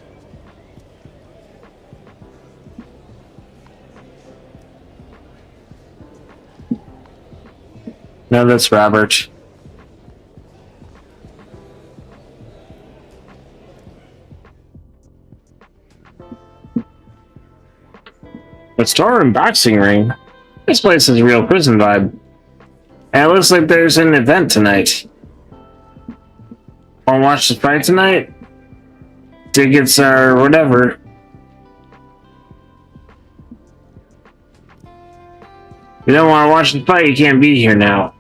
No, that's Robert. A storeroom boxing ring? This place is a real prison vibe. And it looks like there's an event tonight. Wanna watch the fight tonight? Tickets are whatever. If you don't want to watch the fight, you can't be here now.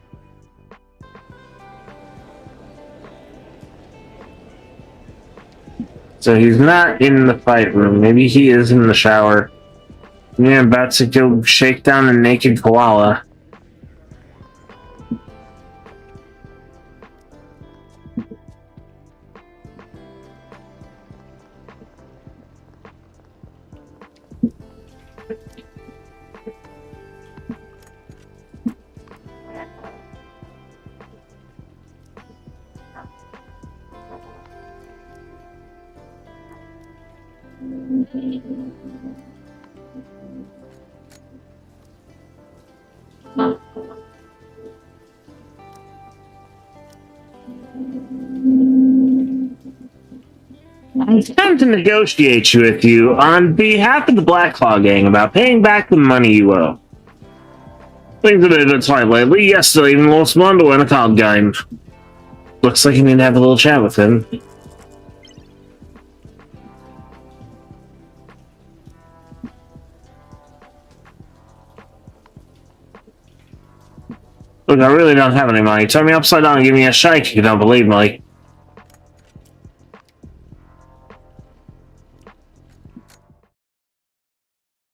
So he's not in the fight room. Maybe he is in the shower. Yeah, about to go shake down a naked koala. It's time to negotiate with you on behalf of the Black Claw Gang about paying back the money you owe. Things have been a bit tight lately. Yesterday, even lost Mondo in a card game. Looks like you need to have a little chat with him. Look, I really don't have any money. Turn me upside down and give me a shake if you don't believe me.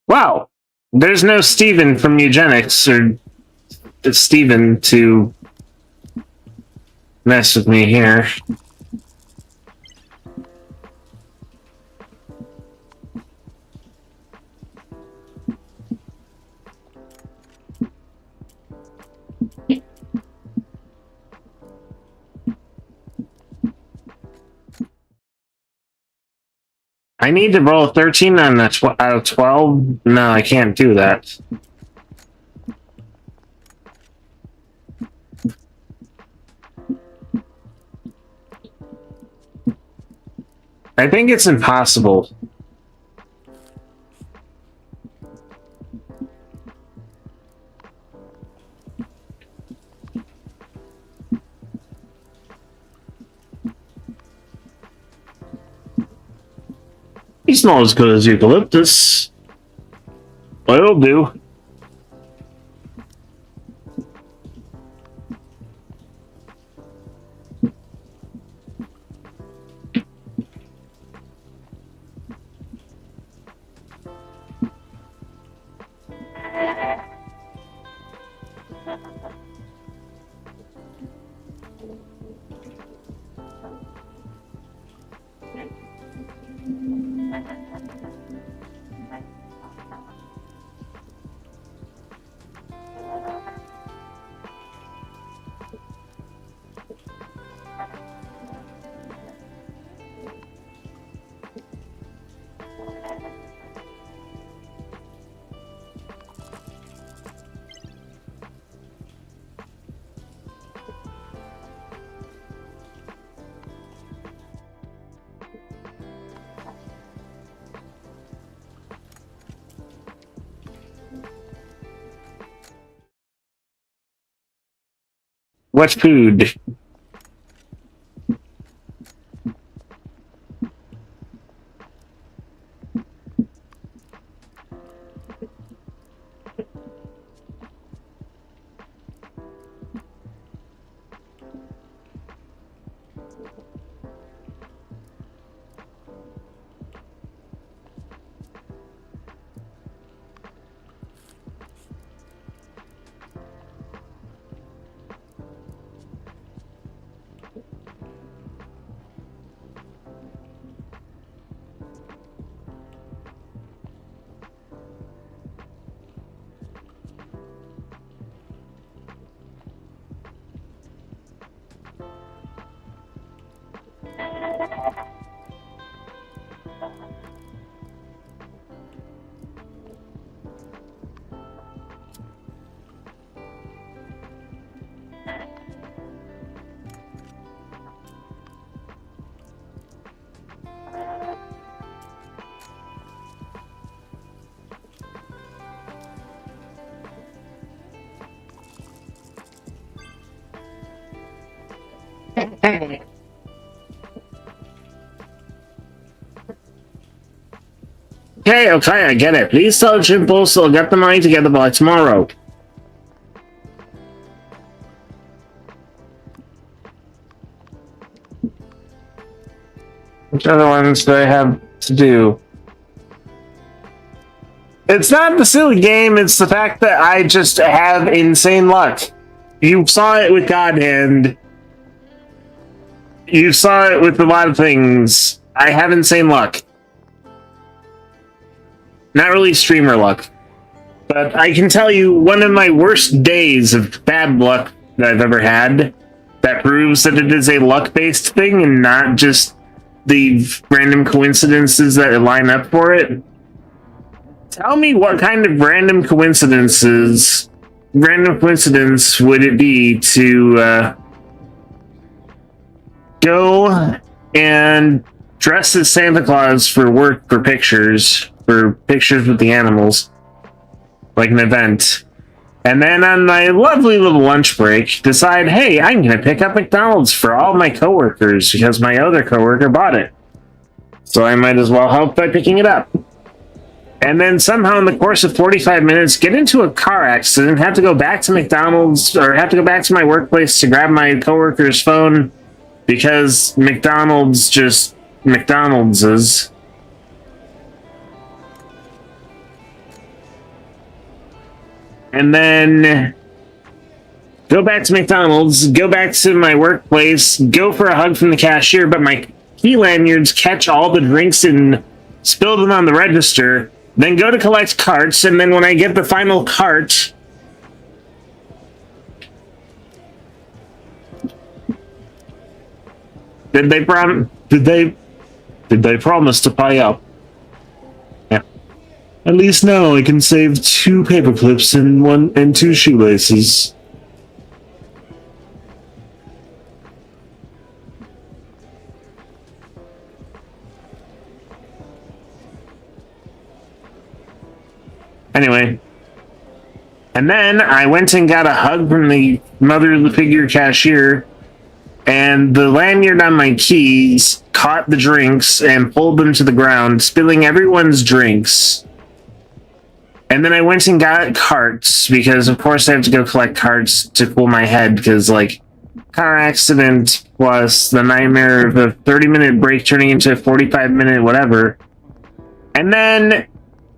Wow. There's no Steven from Eugenics, or Steven to mess with me here. I need to roll a 13 on a out of 12? No, I can't do that. I think it's impossible. He's not as good as eucalyptus. It'll do. What food? Okay, I get it. Please tell Impulse I'll get the money together by tomorrow. Which other ones do I have to do? It's not the silly game, it's the fact that I just have insane luck. You saw it with God Hand. You saw it with a lot of things. I have insane luck. Not really streamer luck. But I can tell you, one of my worst days of bad luck that I've ever had, that proves that it is a luck-based thing and not just the random coincidences that line up for it. Tell me what kind of random coincidence would it be to go and dress as Santa Claus for work for pictures with the animals, like an event, and then on my lovely little lunch break decide, hey, I'm gonna pick up McDonald's for all my coworkers because my other coworker bought it, so I might as well help by picking it up. And then somehow in the course of 45 minutes get into a car accident, have to go back to McDonald's, or have to go back to my workplace to grab my coworker's phone because McDonald's just McDonald's. And then go back to McDonald's, go back to my workplace, go for a hug from the cashier, but my key lanyards catch all the drinks and spill them on the register, then go to collect carts, and then when I get the final cart, did they promise to pay up? At least now I can save 2 paper clips and 2 shoelaces. Anyway. And then I went and got a hug from the mother figure cashier, and the lanyard on my keys caught the drinks and pulled them to the ground, spilling everyone's drinks. And then I went and got carts, because of course I have to go collect carts to cool my head, because, like, car accident plus the nightmare of a 30-minute break turning into a 45-minute whatever. And then,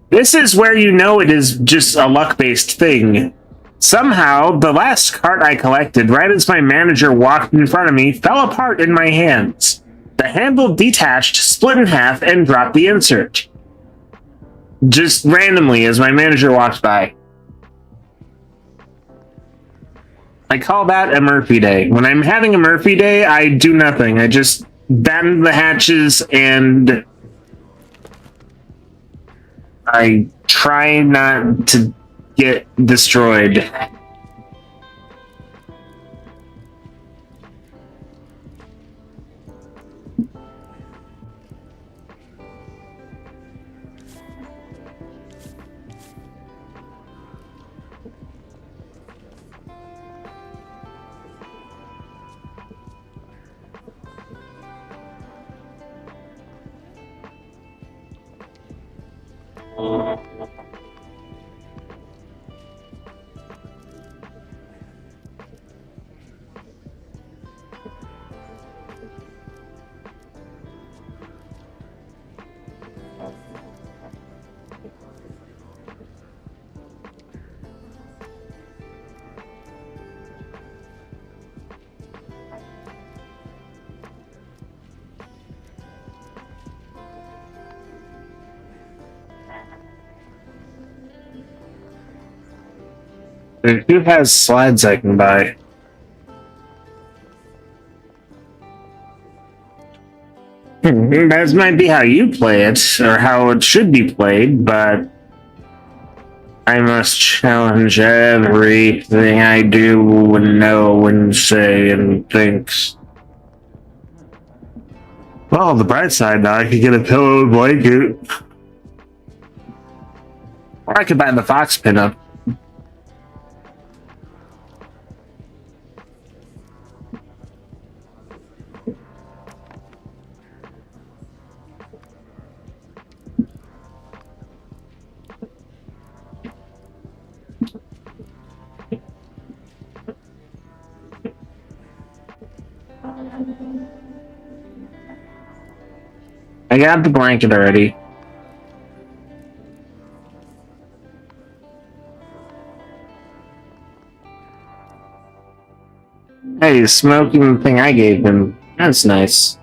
this is where you know it is just a luck-based thing. Somehow, the last cart I collected, right as my manager walked in front of me, fell apart in my hands. The handle detached, split in half, and dropped the insert. Just randomly as my manager walked by. I call that a Murphy Day. When I'm having a Murphy Day, I do nothing. I just batten the hatches and I try not to get destroyed. Who has slides I can buy? That might be how you play it, or how it should be played, but I must challenge everything I do and know and say and think. Well, on the bright side, now I could get a pillow and blanket. Or I could buy the fox pinup. I got the blanket already. Hey, he's smoking the thing I gave him. That's nice.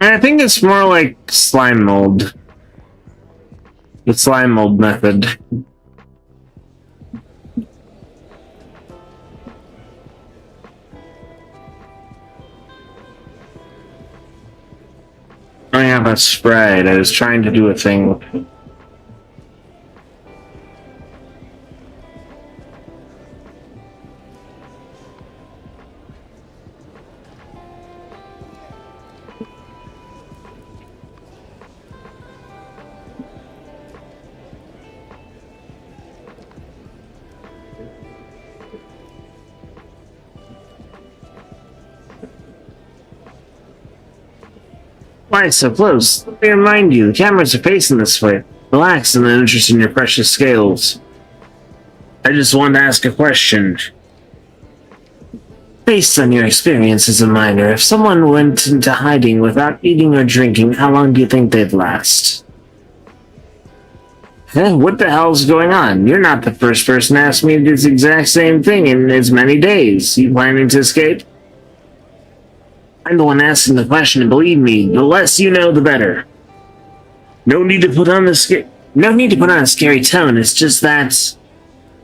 I think it's more like slime mold. The slime mold method. I have a Sprite. I was trying to do a thing. Why so close? Let me remind you, the cameras are facing this way. Relax and interest in your precious scales. I just wanted to ask a question. Based on your experience as a miner, if someone went into hiding without eating or drinking, how long do you think they'd last? What the hell's going on? You're not the first person to ask me this exact same thing in as many days. You planning to escape? I'm the one asking the question, and believe me, the less you know, the better. No need to put on a scary tone. It's just that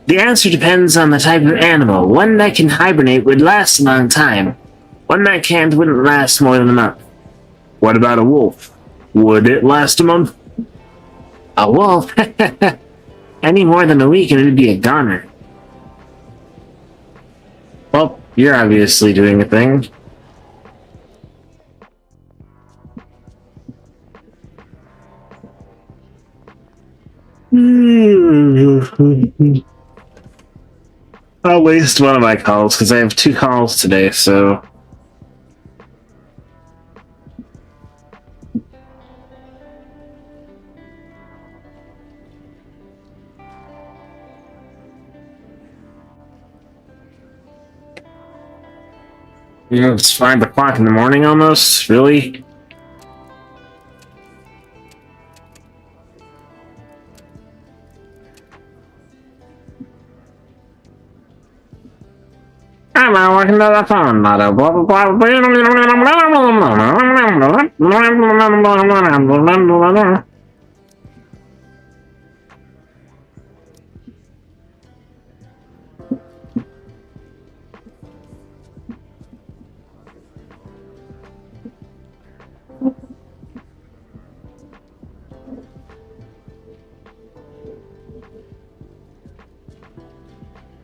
the answer depends on the type of animal. One that can hibernate would last a long time. One that can't wouldn't last more than a month. What about a wolf? Would it last a month? A wolf? Any more than a week and it'd be a goner. Well, you're obviously doing a thing. I'll waste one of my calls because I have 2 calls today, so... You know, it's 5 o'clock in the morning almost? Really? welcome to the phone, motto. Blah, blah, blah.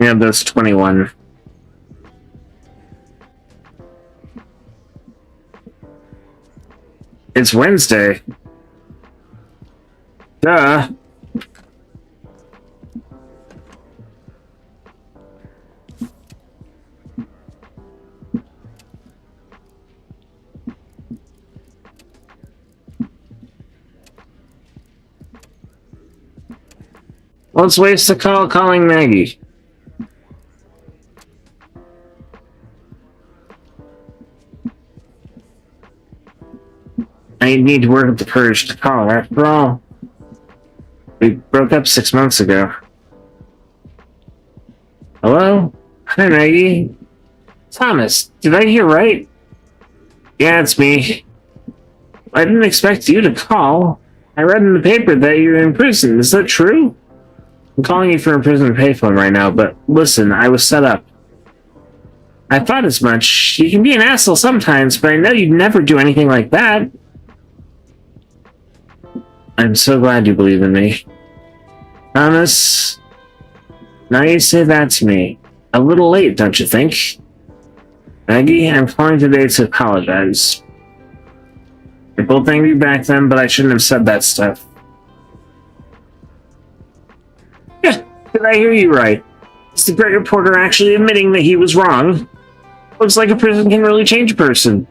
Yeah, that's 21. It's Wednesday. Duh. Let's waste a call calling Maggie. I need to work up the courage to call her. After all, we broke up 6 months ago. Hello? Hi, Maggie. Thomas, did I hear right? Yeah, it's me. I didn't expect you to call. I read in the paper that you're in prison. Is that true? I'm calling you for a prison payphone right now, but listen, I was set up. I thought as much. You can be an asshole sometimes, but I know you'd never do anything like that. I'm so glad you believe in me. Thomas, now you say that to me. A little late, don't you think? Maggie, I'm calling today to apologize. We're both angry back then, but I shouldn't have said that stuff. Yeah, did I hear you right? Is the great reporter actually admitting that he was wrong? Looks like a prison can really change a person.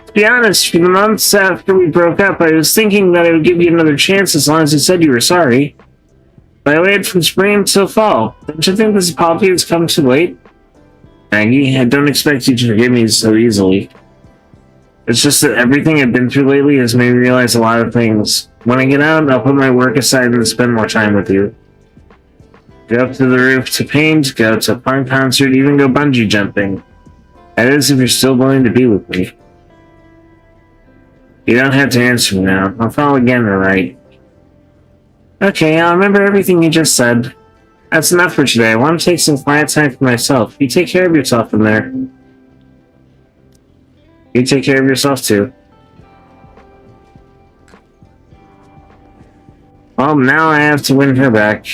To be honest, for the months after we broke up, I was thinking that I would give you another chance as long as you said you were sorry. But I waited from spring until fall. Don't you think this apology has come too late? Maggie, I don't expect you to forgive me so easily. It's just that everything I've been through lately has made me realize a lot of things. When I get out, I'll put my work aside and spend more time with you. Go up to the roof to paint, go to a punk concert, even go bungee jumping. That is if you're still willing to be with me. You don't have to answer me now. I'll follow again, alright? Okay, I'll remember everything you just said. That's enough for today. I want to take some quiet time for myself. You take care of yourself in there. You take care of yourself too. Well, now I have to win her back.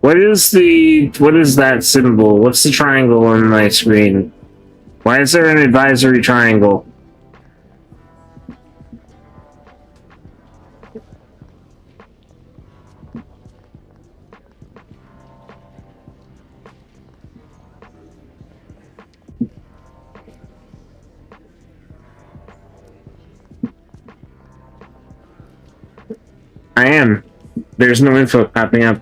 What is that symbol? What's the triangle on my screen? Why is there an advisory triangle? I am. There's no info popping up.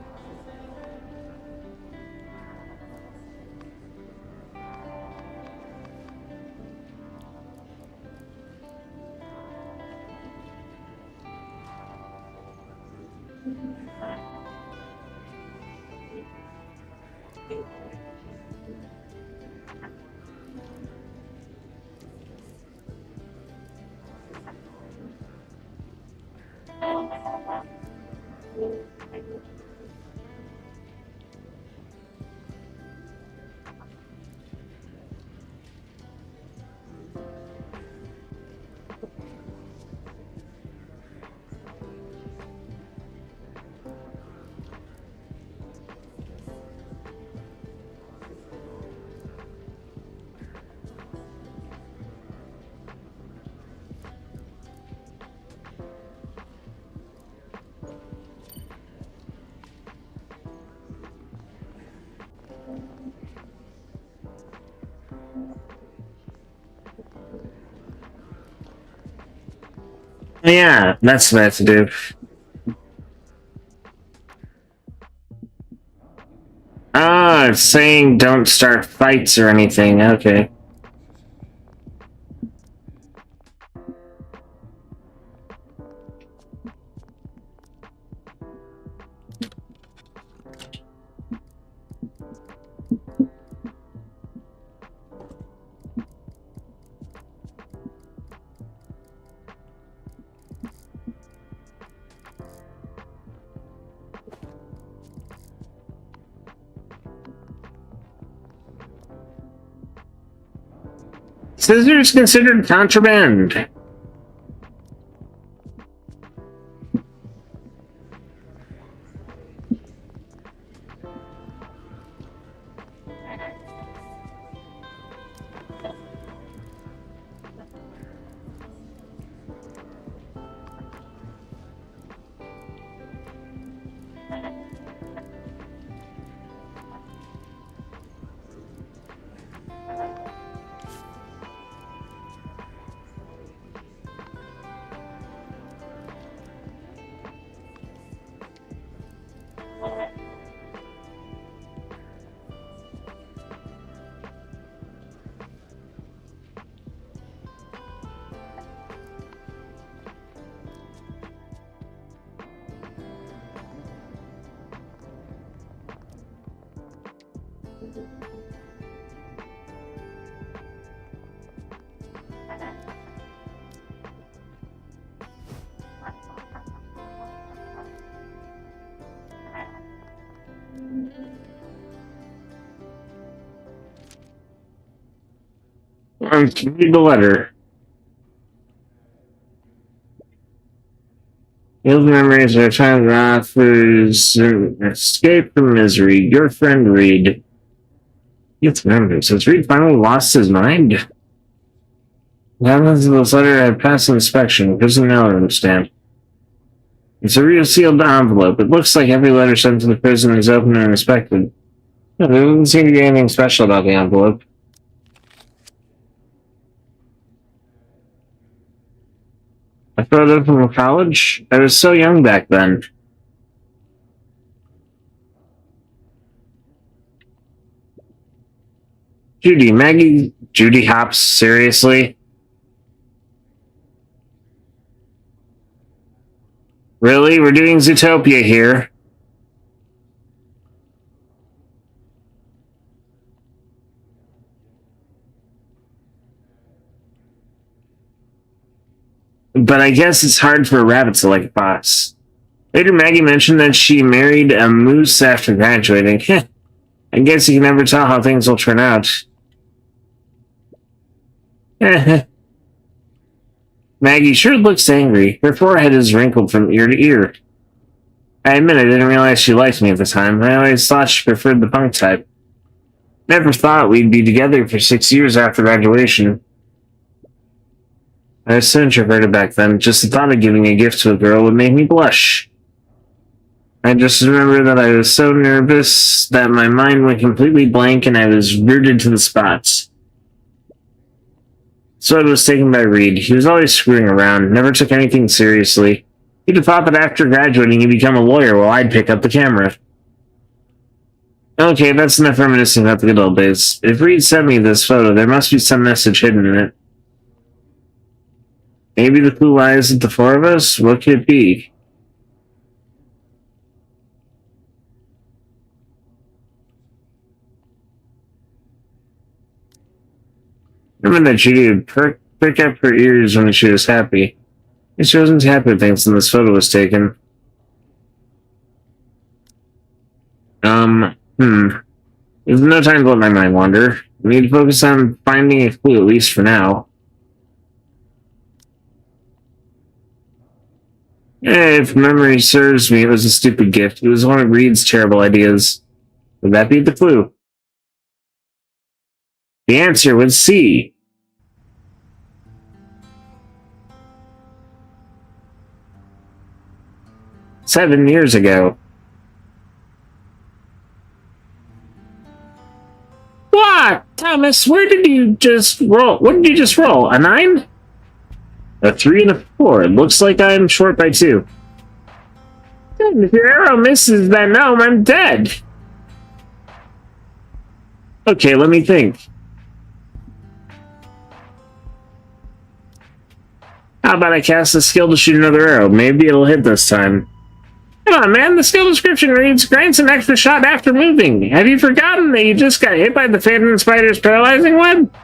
Yeah, that's what I have to do. Ah, it's saying don't start fights or anything. Okay. Scissors considered contraband. Read the letter. Field memories are time that offers an escape from misery. Your friend Reed. It's memories. Has Reed finally lost his mind? The contents of this letter had passed inspection. Prison mailroom stamp. It's a real sealed envelope. It looks like every letter sent to the prison is opened and inspected. No, there doesn't seem to be anything special about the envelope. A photo from college? I was so young back then. Judy Hopps, seriously? Really? We're doing Zootopia here. But I guess it's hard for a rabbit to like a fox. Later, Maggie mentioned that she married a moose after graduating. I guess you can never tell how things will turn out. Maggie sure looks angry. Her forehead is wrinkled from ear to ear. I admit I didn't realize she liked me at the time. I always thought she preferred the punk type. Never thought we'd be together for 6 years after graduation. I was so introverted back then, just the thought of giving a gift to a girl would make me blush. I just remember that I was so nervous that my mind went completely blank and I was rooted to the spots. So I was taken by Reed. He was always screwing around, never took anything seriously. He'd have thought that after graduating he'd become a lawyer while I'd pick up the camera. Okay, that's enough reminiscing about the good old days. If Reed sent me this photo, there must be some message hidden in it. Maybe the clue lies with the four of us? What could it be? Remember that Judy would prick up her ears when she was happy. She wasn't happy thanks when this photo was taken. There's no time to let my mind wander. We need to focus on finding a clue, at least for now. If memory serves me, it was a stupid gift. It was one of Reed's terrible ideas. Would that be the clue? The answer was C. "7 years ago. What? Thomas, where did you just roll? What did you just roll? A 9? A 3 and a 4. It looks like I'm short by 2. If your arrow misses that gnome, I'm dead. Okay, let me think. How about I cast a skill to shoot another arrow? Maybe it'll hit this time. Come on, man. The skill description reads, grants an extra shot after moving. Have you forgotten that you just got hit by the Phantom Spider's paralyzing web?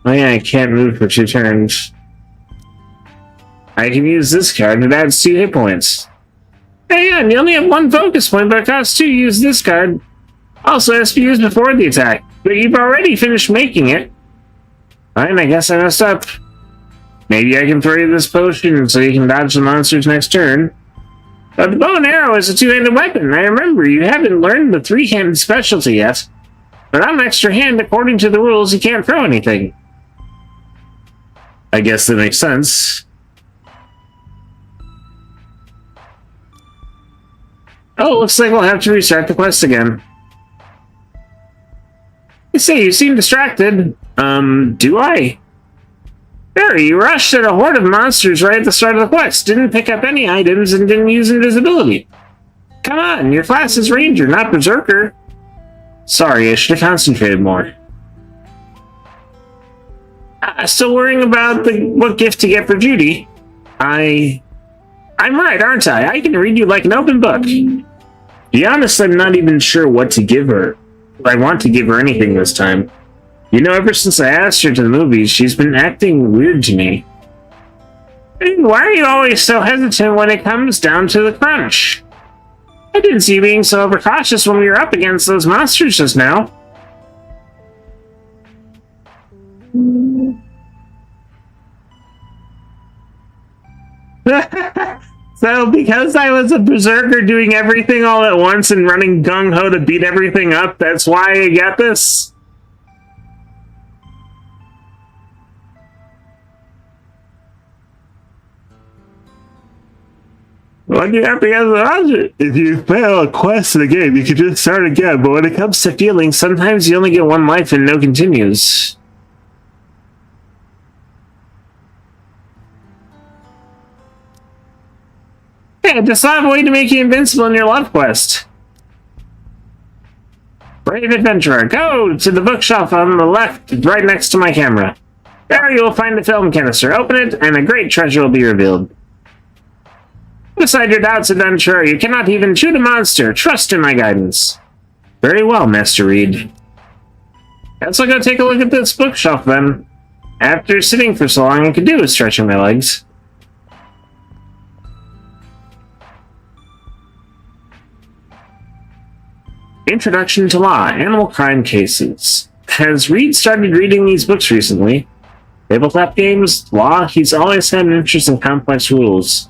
Oh yeah, I can't move for 2 turns. I can use this card, it adds 2 hit points. Hey, yeah, and you only have 1 focus point, but it costs 2 to use this card. Also, it has to be used before the attack, but you've already finished making it. Fine, I guess I messed up. Maybe I can throw you this potion so you can dodge the monster's next turn. But the bow and arrow is a two-handed weapon. I remember you haven't learned the three-handed specialty yet. But on an extra hand, according to the rules, you can't throw anything. I guess that makes sense. Oh, looks like we'll have to restart the quest again. I say, you seem distracted. Do I? Barry, you rushed at a horde of monsters right at the start of the quest, didn't pick up any items, and didn't use invisibility. Come on, your class is Ranger, not Berserker. Sorry, I should have concentrated more. Still worrying about what gift to get for Judy? I'm right, aren't I? I can read you like an open book. To be honest, I'm not even sure what to give her. I want to give her anything this time. You know, ever since I asked her to the movies, she's been acting weird to me. And why are you always so hesitant when it comes down to the crunch? I didn't see you being so overcautious when we were up against those monsters just now. So, because I was a berserker doing everything all at once and running gung-ho to beat everything up, that's why I got this? What do you have to get the monster? If you fail a quest in the game, you can just start again, but when it comes to feelings, sometimes you only get one life and no continues. Hey, just thought of a way to make you invincible in your love quest. Brave adventurer, go to the bookshelf on the left, right next to my camera. There you will find a film canister. Open it, and a great treasure will be revealed. Beside your doubts, adventurer, you cannot even shoot a monster. Trust in my guidance. Very well, Master Reed. Guess I'll go take a look at this bookshelf, then. After sitting for so long, I could do with stretching my legs. Introduction to Law, Animal Crime Cases. Has Reed started reading these books recently? Tabletop games, law, he's always had an interest in complex rules.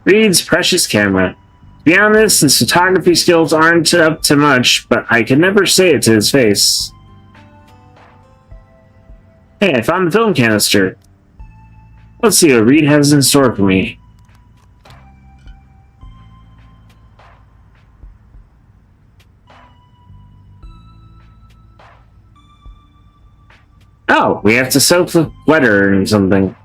Reed's precious camera. To be honest, his photography skills aren't up to much, but I can never say it to his face. Hey, I found the film canister. Let's see what Reed has in store for me. Oh, we have to soak the letter or something.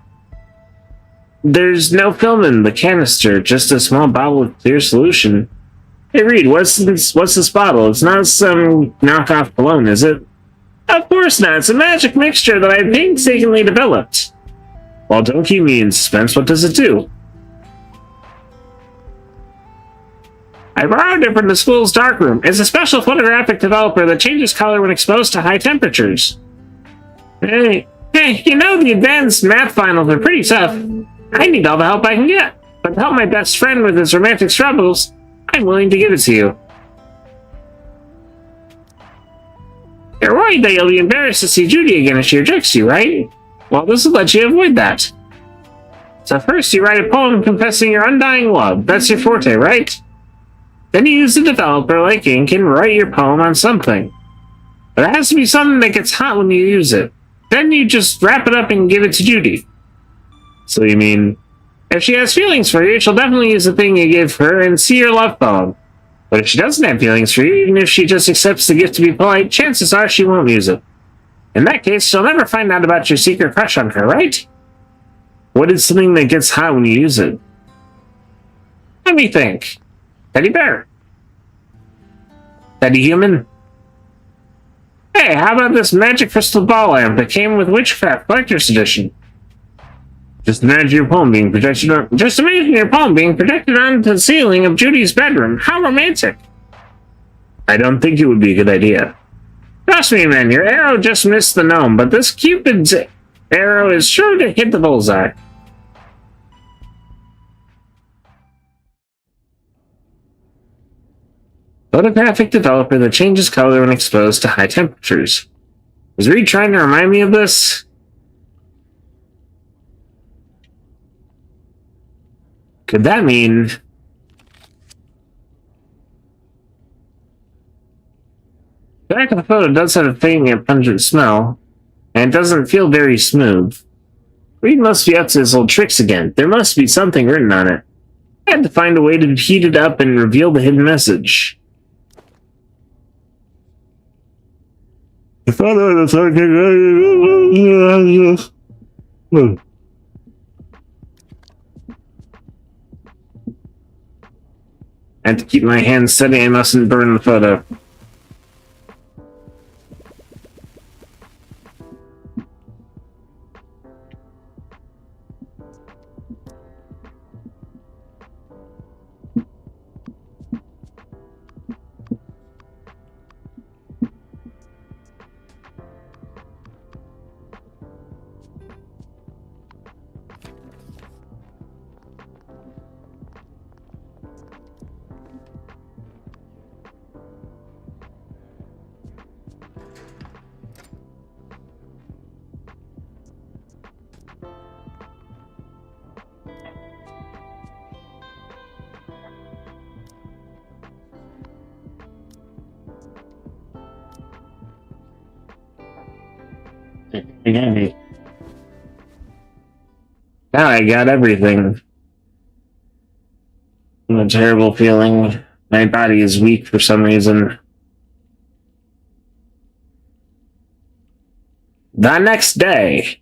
There's no film in the canister, just a small bottle of clear solution. Hey Reed, what's this bottle? It's not some knockoff cologne, is it? Of course not, it's a magic mixture that I painstakingly developed. Well, don't keep me in suspense, what does it do? I borrowed it from the school's darkroom. It's a special photographic developer that changes color when exposed to high temperatures. Hey, you know the advanced math finals are pretty tough. I need all the help I can get. But to help my best friend with his romantic struggles, I'm willing to give it to you. You're worried that you'll be embarrassed to see Judy again if she rejects you, right? Well, this will let you avoid that. So first you write a poem confessing your undying love. That's your forte, right? Then you use the developer like ink and write your poem on something. But it has to be something that gets hot when you use it. Then you just wrap it up and give it to Judy. So you mean, if she has feelings for you, she'll definitely use the thing you give her and see your love poem. But if she doesn't have feelings for you, even if she just accepts the gift to be polite, chances are she won't use it. In that case, she'll never find out about your secret crush on her, right? What is something that gets hot when you use it? Let me think. Teddy bear. Teddy human. Hey, how about this magic crystal ball lamp that came with Witchcraft Collector's Edition? Just imagine your poem being projected onto the ceiling of Judy's bedroom. How romantic! I don't think it would be a good idea. Trust me, man, your arrow just missed the gnome, but this Cupid's arrow is sure to hit the bullseye. Photographic developer that changes color when exposed to high temperatures. Is Reed trying to remind me of this? Could that mean... The back of the photo does have a faint yet pungent smell, and it doesn't feel very smooth. Reed must be up to his old tricks again. There must be something written on it. I had to find a way to heat it up and reveal the hidden message. The photo is I have to keep my hands steady. I mustn't burn the photo. Now I got everything. A terrible feeling. My body is weak for some reason. The next day.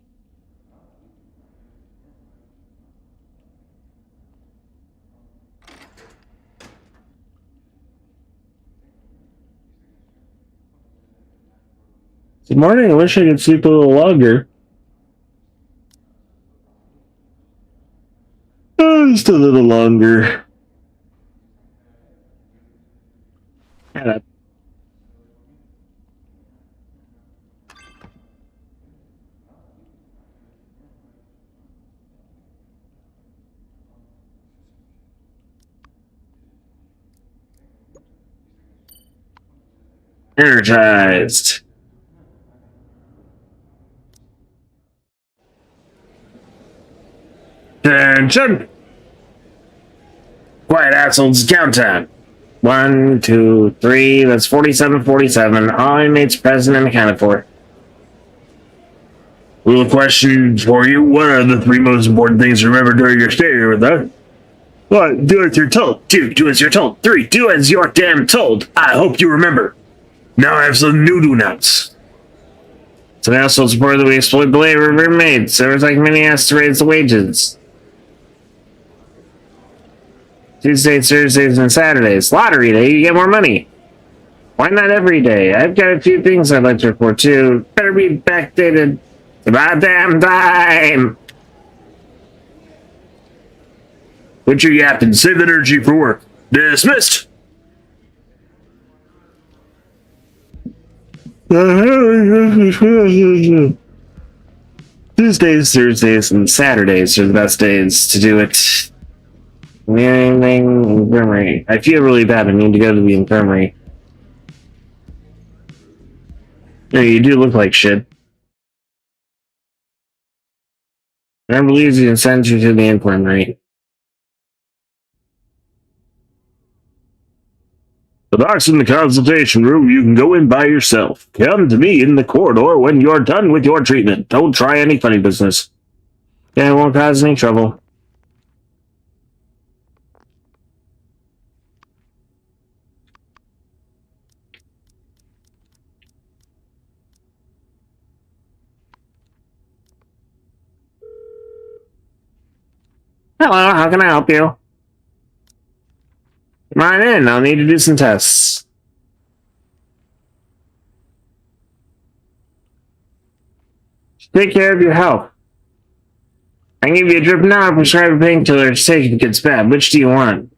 Good morning. I wish I could sleep a little longer. just a little longer. Yeah, energized. Attention! Quiet assholes, count time. 1, 2, 3, that's 47. All inmates present and accounted for. Little question for you. What are the 3 most important things to remember during your stay here with us? 1. Do as you're told. 2. Do as you're told. 3. Do as you're damn told. I hope you remember. Now I have some new do-nots. Today also support that we exploit the labor of inmates. There was like many asked to raise the wages. Tuesdays, Thursdays, and Saturdays. Lottery day, you get more money. Why not every day? I've got a few things I'd like to report too. Better be backdated. About damn time. Put your yapping. Save energy for work. Dismissed. Tuesdays, Thursdays, and Saturdays are the best days to do it. Infirmary. I feel really bad. I need to go to the infirmary. No, you do look like shit. I don't believe you can send you to the infirmary. The doc's in the consultation room. You can go in by yourself. Come to me in the corridor when you're done with your treatment. Don't try any funny business. Yeah, it won't cause any trouble. Hello, how can I help you? Come on in, I'll need to do some tests. Take care of your health. I can give you a drip now, prescribe a painkiller to take if it gets bad. Which do you want?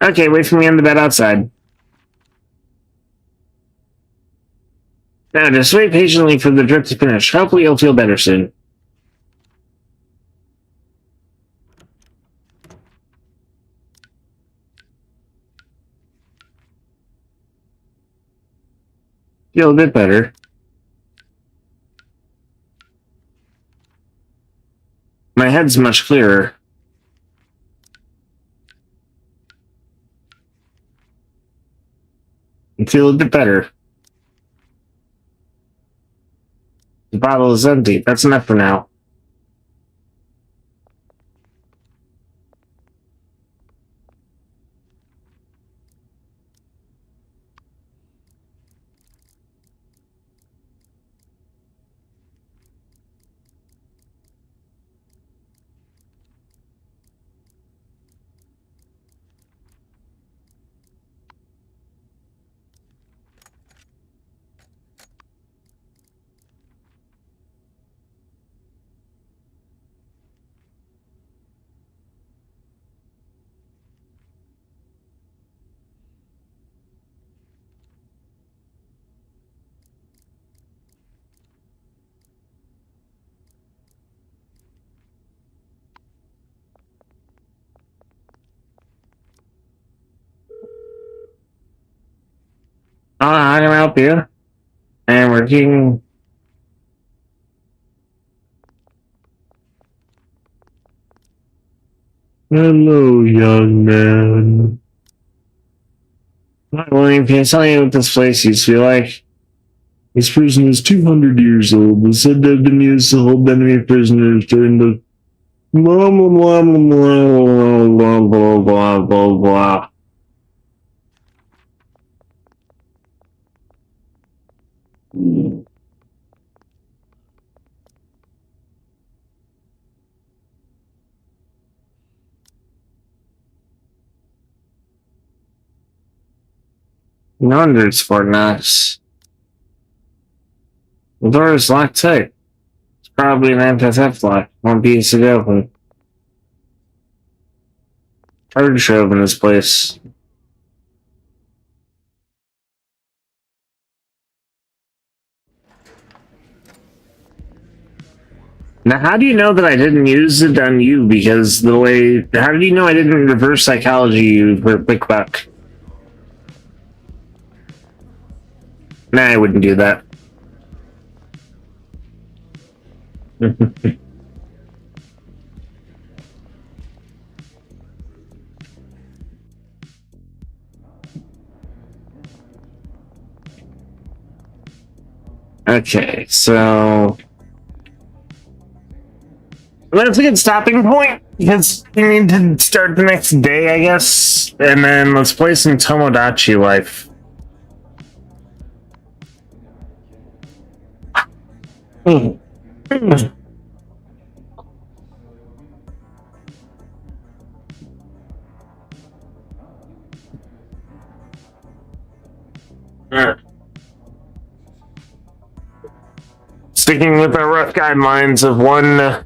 Okay, wait for me on the bed outside. Now, just wait patiently for the drip to finish. Hopefully you'll feel better soon. Feel a bit better. head's much clearer. I feel a bit better. The bottle is empty. That's enough for now. I can help you. And we're getting... Hello, young man. Hi, William, can you tell me what this place used to be like? This prison is 200 years old and said to have been used to hold enemy prisoners during the blah blah blah blah blah blah blah blah blah. No wonder it's Fort Knox. The door is locked tight. It's probably an anti-theft lock. Won't be easy to open. Hard to open this place. Now, how do you know that I didn't use it on you? Because the way... How did you know I didn't reverse psychology you for a quick buck? Nah, I wouldn't do that. Okay, so... That's a good stopping point, because we need to start the next day, I guess. And then let's play some Tomodachi Life. Sticking with our rough guidelines of one...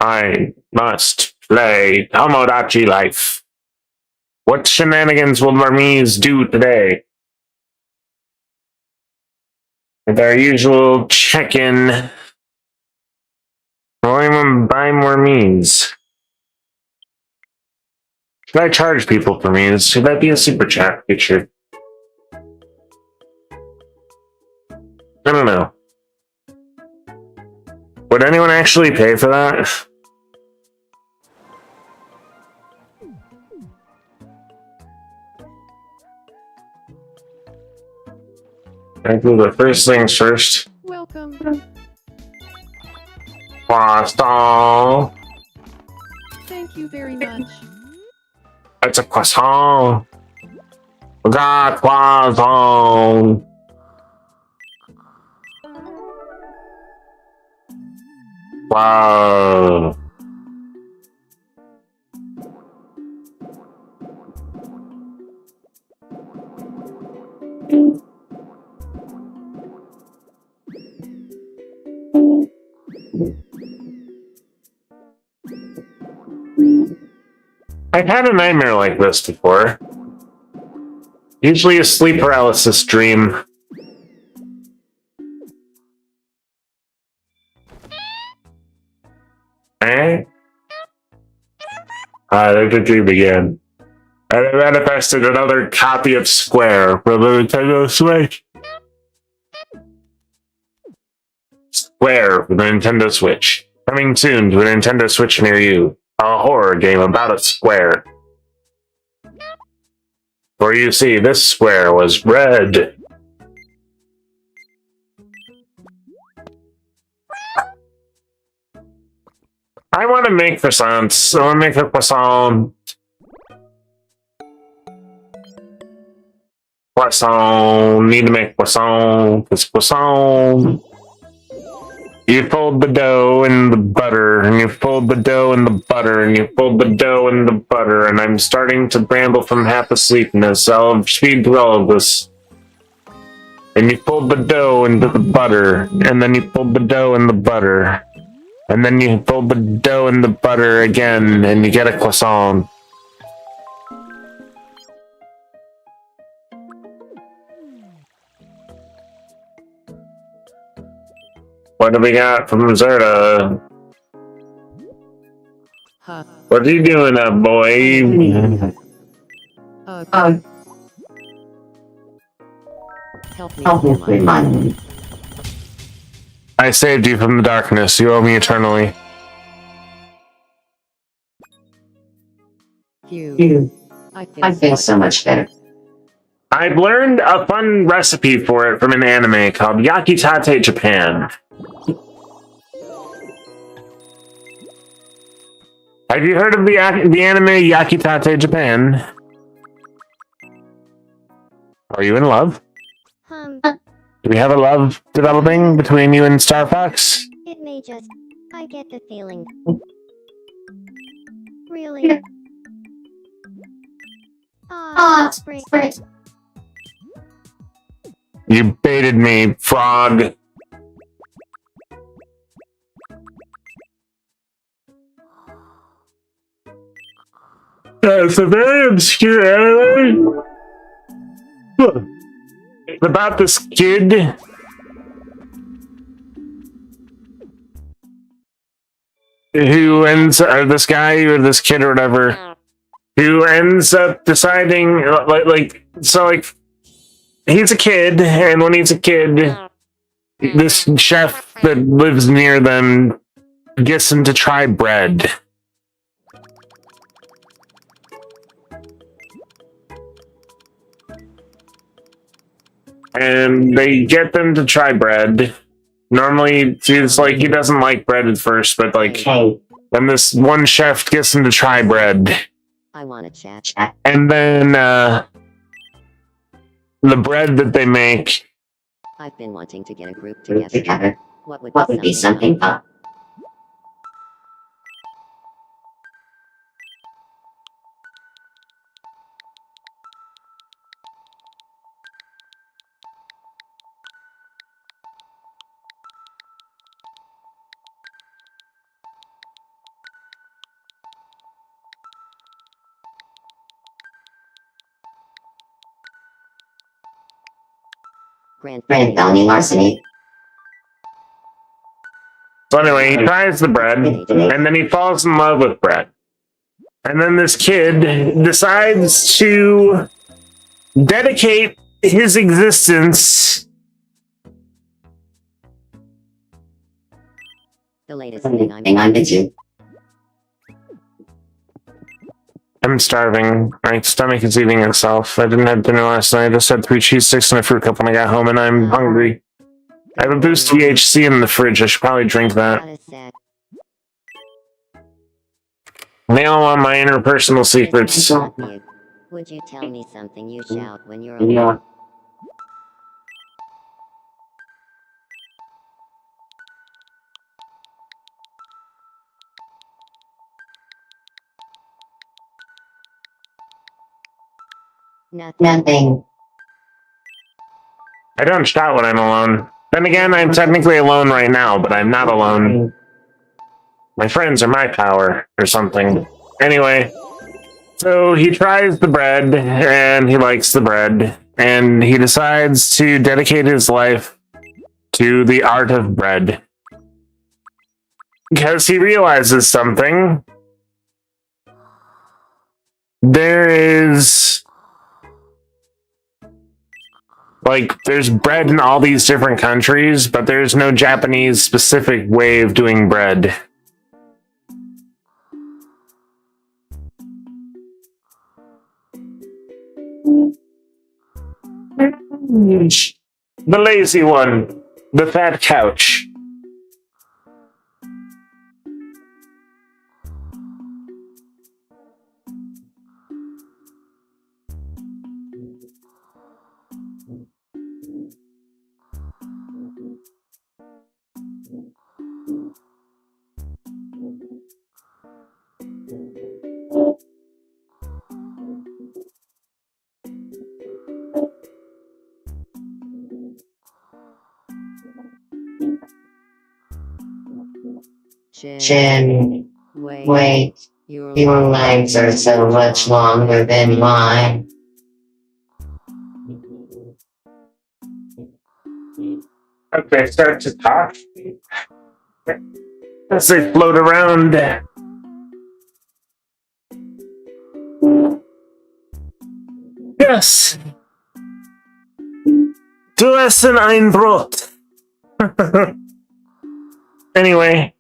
I must play Tomodachi Life. What shenanigans will Burmese do today? With our usual check-in. William buy more means. Should I charge people for means? Should that be a super chat feature? I don't know. Would anyone actually pay for that? I do the first things first. Welcome. Croissant. Thank you very much. It's a croissant. We got croissant. Wow. I've had a nightmare like this before. Usually a sleep paralysis dream. There's a dream again. And I manifested another copy of Square for the Nintendo Switch. Square for the Nintendo Switch. Coming soon to a Nintendo Switch near you. A horror game about a square. For you see, this square was red. I want to make croissants. I want to make a croissant. Croissant. Need to make croissant. It's croissant. You fold the dough in the butter, and you fold the dough in the butter, and you fold the dough in the butter, and I'm starting to bramble from half asleepness. I'll speed through all of this. And you fold the dough into the butter, and then you fold the dough in the butter, and then you fold the dough in the butter again, and you get a croissant. What do we got from Zerda? What are you doing up, boy? Help me, man. I saved you from the darkness. You owe me eternally. I feel so much better. I've learned a fun recipe for it from an anime called Yakitate Japan. Have you heard of the anime Yakitate Japan? Are you in love? Do we have a love developing between you and Star Fox? It may just. I get the feeling. Really? Spring. You baited me, frog. It's a very obscure anime. It's about this kid who ends, or this guy, or this kid, or whatever, who ends up deciding, so he's a kid, and when he's a kid, this chef that lives near them gets him to try bread. And they get them to try bread. Normally, it's like he doesn't like bread at first, but then this one chef gets him to try bread. I want to chat. And then the bread that they make. I've been wanting to get a group together. What would be something fun? Grand felony larceny. So anyway, he tries the bread, and then he falls in love with bread. And then this kid decides to dedicate his existence. The latest thing I'm into. I'm starving. My stomach is eating itself. I didn't have dinner last night. I just had 3 cheese sticks and a fruit cup when I got home, and I'm hungry. I have a Boost THC in the fridge. I should probably drink that. They all want my interpersonal secrets. Would you tell me something you shout when you're alone? Nothing. I don't shout when I'm alone. Then again, I'm technically alone right now, but I'm not alone. My friends are my power, or something. Anyway, so he tries the bread, and he likes the bread, and he decides to dedicate his life to the art of bread. Because he realizes something. there is like there's bread in all these different countries, but there's no Japanese specific way of doing bread. The lazy one, the fat couch. Jin, wait, your legs are so much longer than mine. Okay, start to talk. As they float around. Yes. Du essen ein Brot. Anyway,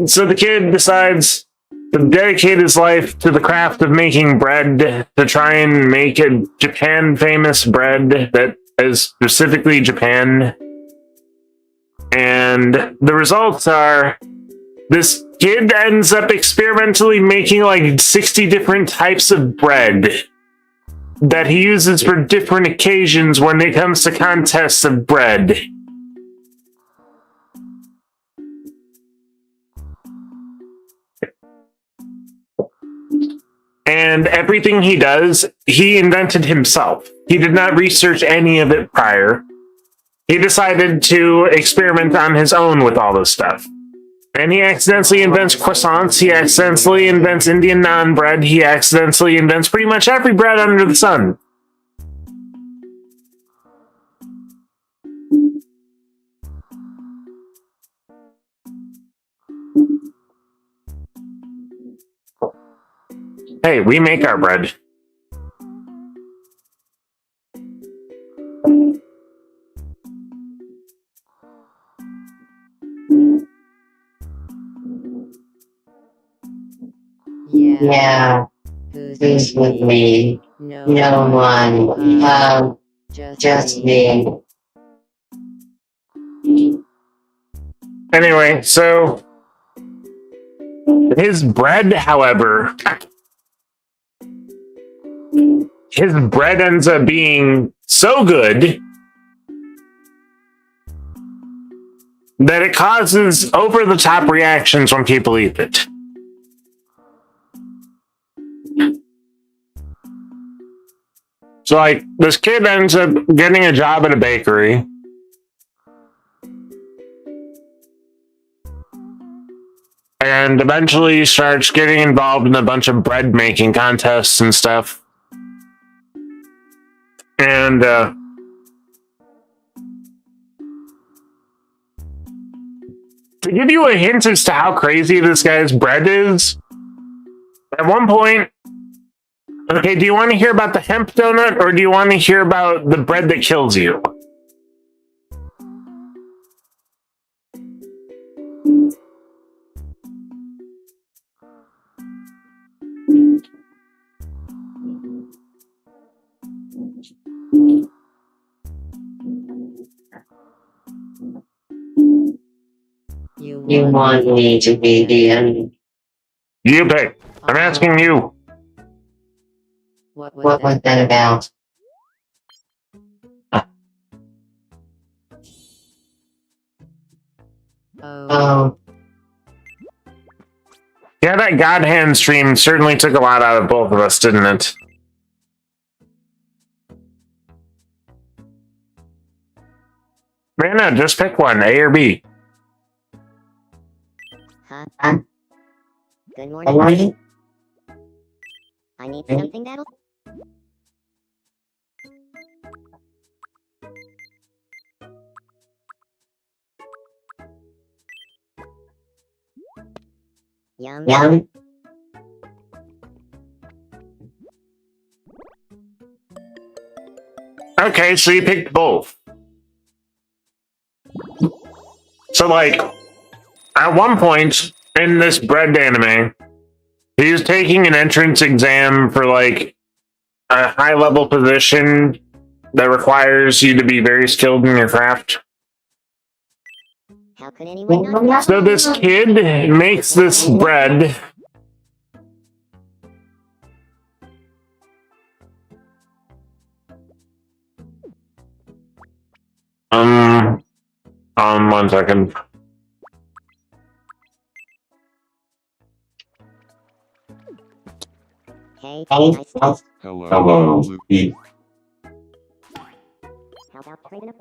so the kid decides to dedicate his life to the craft of making bread to try and make a Japan famous bread that is specifically Japan. And the results are this kid ends up experimentally making like 60 different types of bread that he uses for different occasions when it comes to contests of bread. And everything he does, he invented himself. He did not research any of it prior. He decided to experiment on his own with all this stuff. And he accidentally invents croissants, he accidentally invents Indian naan bread, he accidentally invents pretty much every bread under the sun. Hey, we make our bread. Yeah, who's with me? No one. Just me. Anyway, so his bread, however, his bread ends up being so good that it causes over-the-top reactions when people eat it. So, like, this kid ends up getting a job at a bakery. And eventually starts getting involved in a bunch of bread making contests and stuff. And, to give you a hint as to how crazy this guy's bread is, at one point, okay, do you want to hear about the hemp donut, or do you want to hear about the bread that kills you? You want me to be the end? You pick. I'm asking you. What was that about? Oh. Yeah, that God Hand stream certainly took a lot out of both of us, didn't it? Man, just pick one, A or B. Huh? Good morning. I need something that'll... Yum. Okay, so you picked both. So, like, at one point in this bread anime, he was taking an entrance exam for, like, a high-level position that requires you to be very skilled in your craft. How could anyone not know? So this kid makes this bread. One second. Hey, nice. Hello, Luke. How about trading a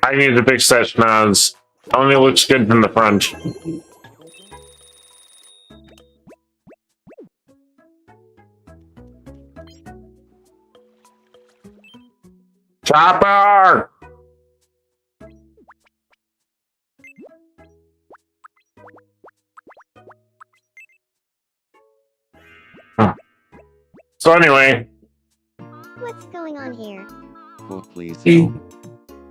I need to fix that schnoz. Only looks good from the front. Chopper! So anyway, What's going on here? Oh, please.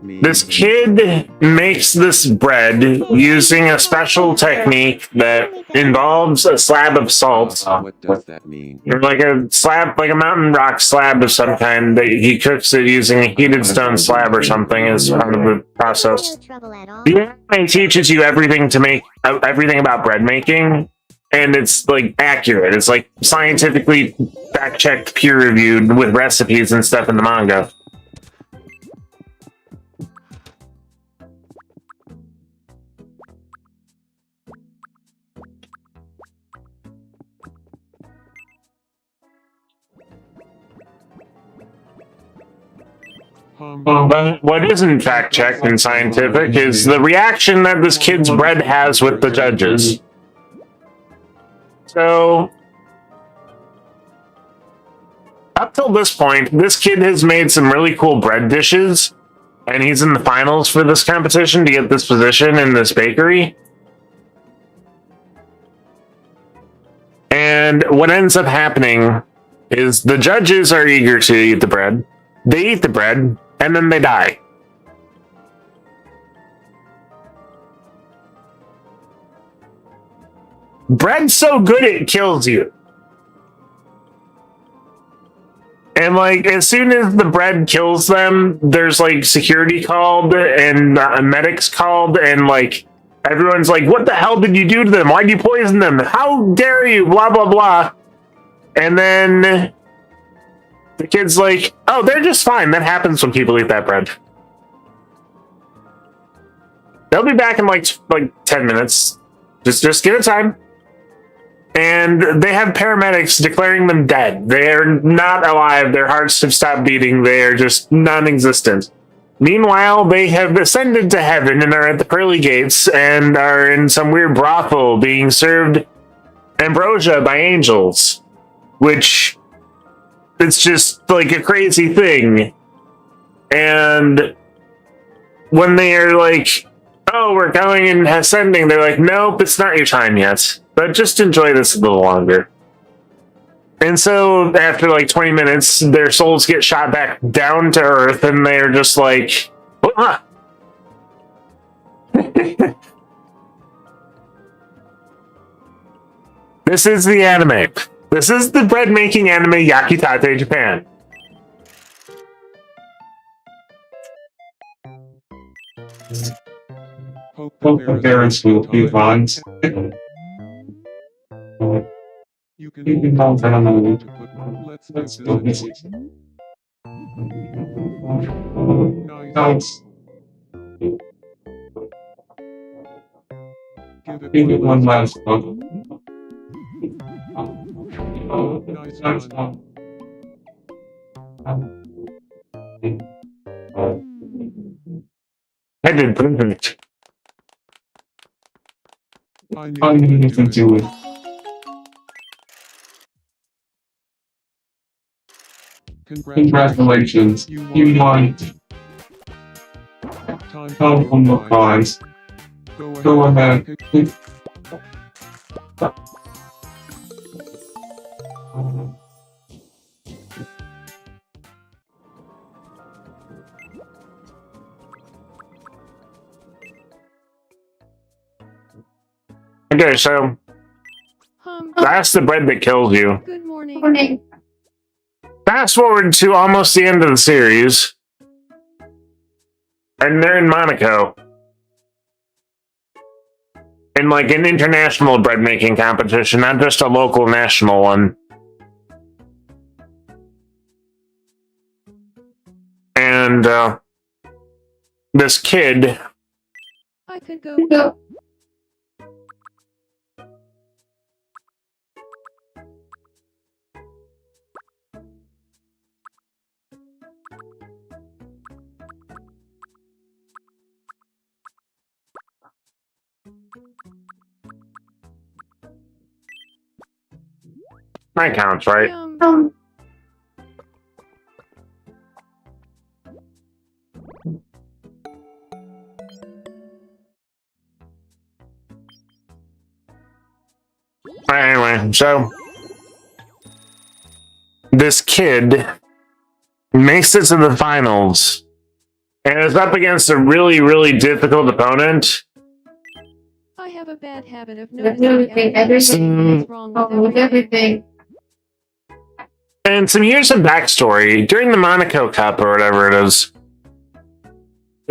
this kid makes this bread using a special technique that involves a slab of salt. What does that mean? Like a mountain rock slab of some kind that he cooks it using a heated stone slab or something as part of the process. No trouble at all. The anime teaches you everything to make everything about bread making, and it's like accurate. It's like scientifically fact-checked, peer-reviewed with recipes and stuff in the manga. But what isn't fact-checked and scientific is the reaction that this kid's bread has with the judges. So, up till this point, this kid has made some really cool bread dishes, and he's in the finals for this competition to get this position in this bakery. And what ends up happening is the judges are eager to eat the bread. They eat the bread, and then they die. Bread's so good it kills you. And like, as soon as the bread kills them, there's like security called and medics called, and like everyone's like, "What the hell did you do to them? Why'd you poison them? How dare you? Blah blah blah." And then the kid's like, "Oh, they're just fine. That happens when people eat that bread. They'll be back in like 10 minutes. Just give it time." And they have paramedics declaring them dead. They're not alive. Their hearts have stopped beating. They are just non-existent. Meanwhile, they have ascended to heaven and are at the pearly gates and are in some weird brothel being served ambrosia by angels, which it's just like a crazy thing. And when they are like, "Oh, we're going and ascending," they're like, "Nope, it's not your time yet. But just enjoy this a little longer." And so after like 20 minutes, their souls get shot back down to Earth, and they're just like, "Ah." This is the anime. This is the bread-making anime Yakitate Japan. Hope the parents will be fine. You You can count on me. Let's do this. Nice. Give it one last look. Nice one. I did perfect. I knew you can do it. Congratulations, you won. Time on the prize. Go ahead. Okay, so that's the bread that kills you. Good morning. Fast forward to almost the end of the series, and they're in Monaco. In like an international bread making competition, not just a local national one. And this kid, I could go. that counts, right? Anyway, so this kid makes it to the finals and is up against a really, really difficult opponent. I have a bad habit of Noticing everything that's wrong with everything. And some years of backstory during the Monaco Cup or whatever it is,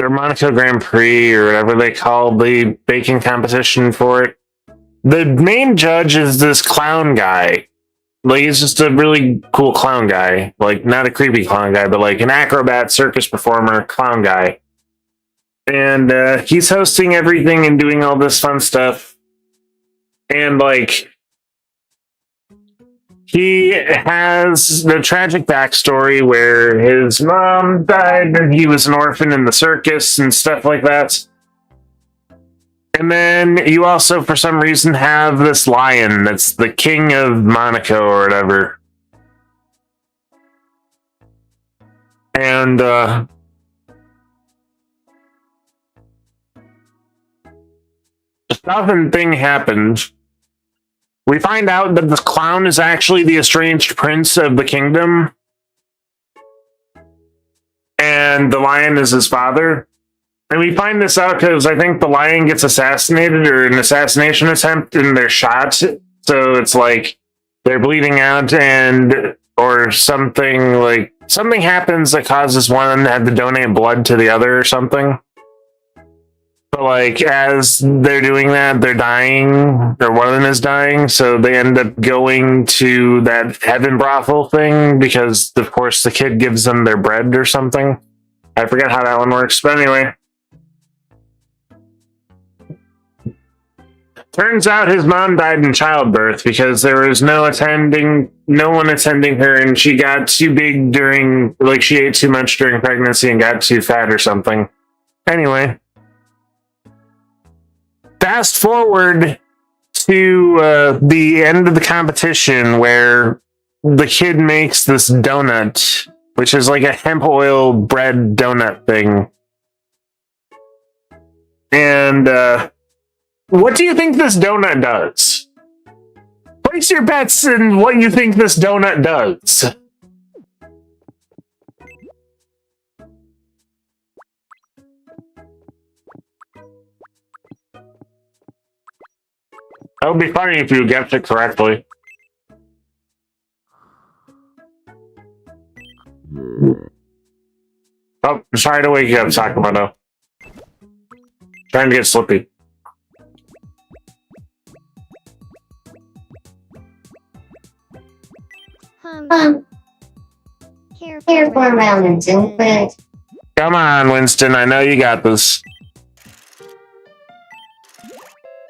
or Monaco Grand Prix or whatever they call the baking competition for it. The main judge is this clown guy. Like, he's just a really cool clown guy. Like, not a creepy clown guy, but like an acrobat, circus performer, clown guy. And he's hosting everything and doing all this fun stuff. And like, he has the tragic backstory where his mom died and he was an orphan in the circus and stuff like that. And then you also, for some reason, have this lion that's the king of Monaco or whatever. And something thing happened. We find out that this clown is actually the estranged prince of the kingdom. And the lion is his father. And we find this out because I think the lion gets assassinated or an assassination attempt and they're shot. So it's like they're bleeding out and or something like something happens that causes one to have to donate blood to the other or something. But like as they're doing that, they're dying, or one of them is dying, so they end up going to that heaven brothel thing because of course the kid gives them their bread or something. I forget how that one works, but anyway. Turns out his mom died in childbirth because there was no one attending her, and she got too big during, like she ate too much during pregnancy and got too fat or something. Anyway. Fast forward to the end of the competition where the kid makes this donut, which is like a hemp oil bread donut thing. And, what do you think this donut does? Place your bets in what you think this donut does. That would be funny if you guessed it correctly. Oh, sorry to wake you up, Sakamoto. Trying to get slippy. Careful around and do it. Come on, Winston, I know you got this.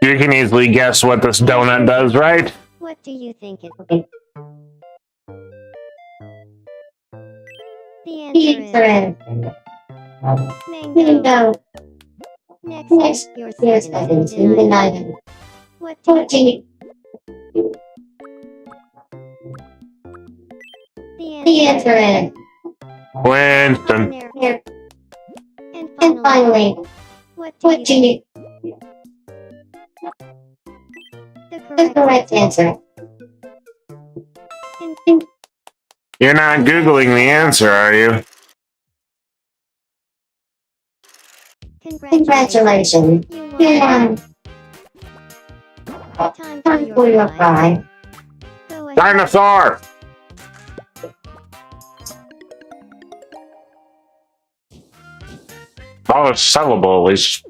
You can easily guess what this donut does, right? What do you think it is? The answer is mango. Next, your second in item. What do you think? The answer is Winston. And finally, what do you the correct answer. You're not Googling the answer, are you? Congratulations. You won. Time for your fry. Go ahead. Dinosaur! Oh, it's sellable at least.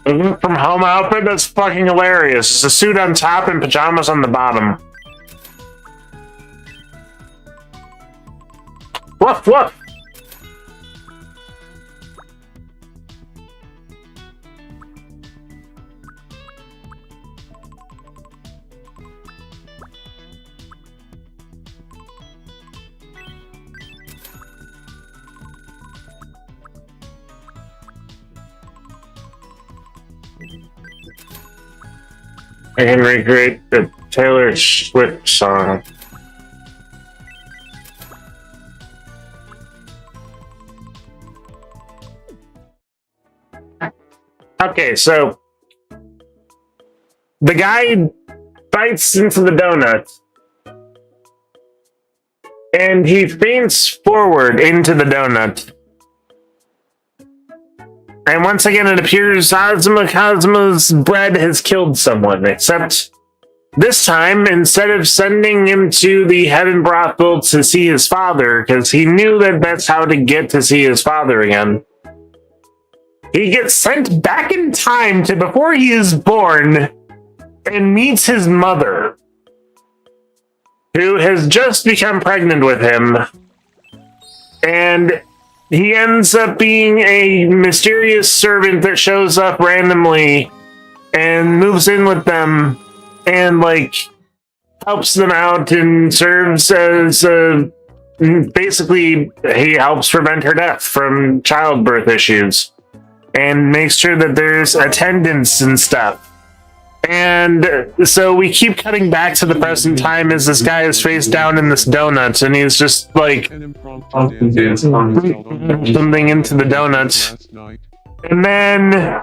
The work from home outfit, that's fucking hilarious. It's a suit on top and pajamas on the bottom. Woof woof! I can recreate the Taylor Swift song. Okay, so the guy bites into the donut and he faints forward into the donut. And once again, it appears Ozma Cosma's bread has killed someone, except this time, instead of sending him to the heaven brothel to see his father, because he knew that that's how to get to see his father again, he gets sent back in time to before he is born and meets his mother, who has just become pregnant with him. And he ends up being a mysterious servant that shows up randomly and moves in with them and, like, helps them out and serves as, basically, he helps prevent her death from childbirth issues and makes sure that there's attendance and stuff. And so we keep cutting back to the present time as this guy is face down in this donut, and he's just like something into the donut. And then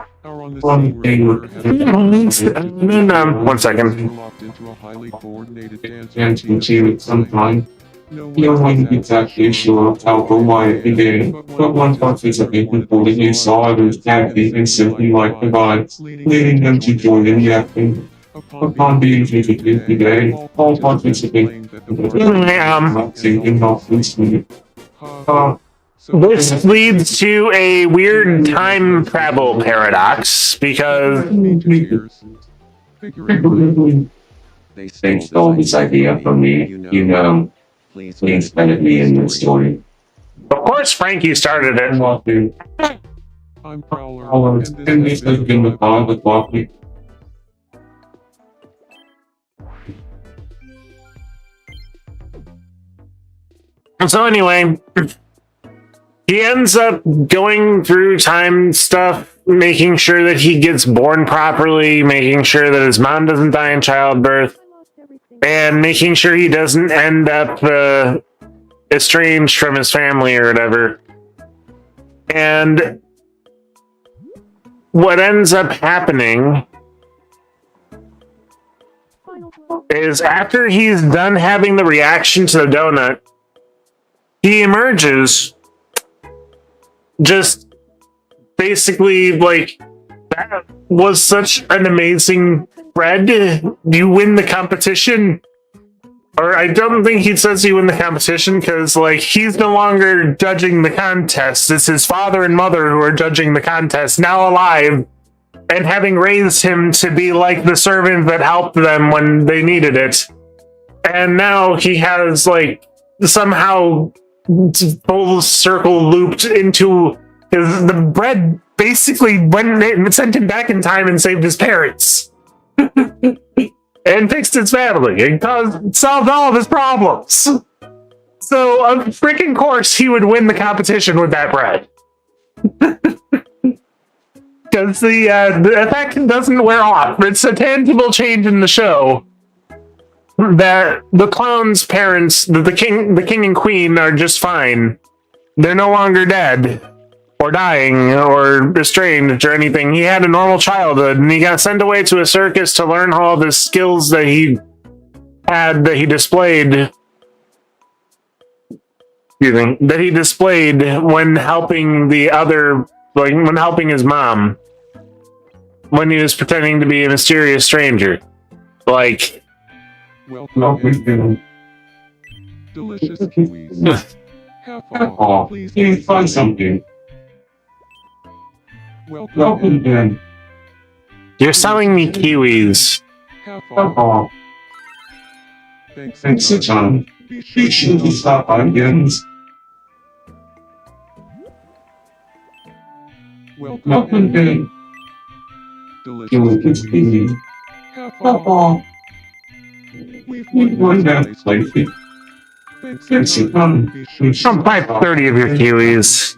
one second. You're not exactly sure of how or why it began, but one participant pulling his side was Kathy and simply like the vibes, leading them to join in the acting. Upon being visited today, all participants singing off this minute. This leads to a weird time travel paradox because They stole this idea from me, you know. Please let me in this story. Of course Frankie started it. I'm Prowler, and this has been the bond with Walkie. So anyway, he ends up going through time stuff, making sure that he gets born properly, making sure that his mom doesn't die in childbirth, and making sure he doesn't end up estranged from his family or whatever. And what ends up happening is after he's done having the reaction to the donut, he emerges just basically like, that was such an amazing bread. You win the competition. Or I don't think he says you win the competition because, like, he's no longer judging the contest. It's his father and mother who are judging the contest, now alive, and having raised him to be like the servant that helped them when they needed it. And now he has, like, somehow full circle looped into the bread basically sent him back in time and saved his parents. And fixed his family and solved all of his problems. So, of freaking course, he would win the competition with that bread. Because the effect doesn't wear off. It's a tangible change in the show that the clown's parents, the king and queen, are just fine. They're no longer dead. or dying or estranged or anything. He had a normal childhood, and he got sent away to a circus to learn all the skills that he had, that he displayed. That he displayed when helping the other, like when helping his mom, when he was pretending to be a mysterious stranger. Like, Welcome. Delicious kiwis. Half off. Please find something. Welcome in. you're selling me kiwis. Half off. Thanks a ton. Be sure to stop by again. Welcome in. Delicious kiwis. Half off. We've won that lately. Thanks a ton. I'll buy 30 of your kiwis.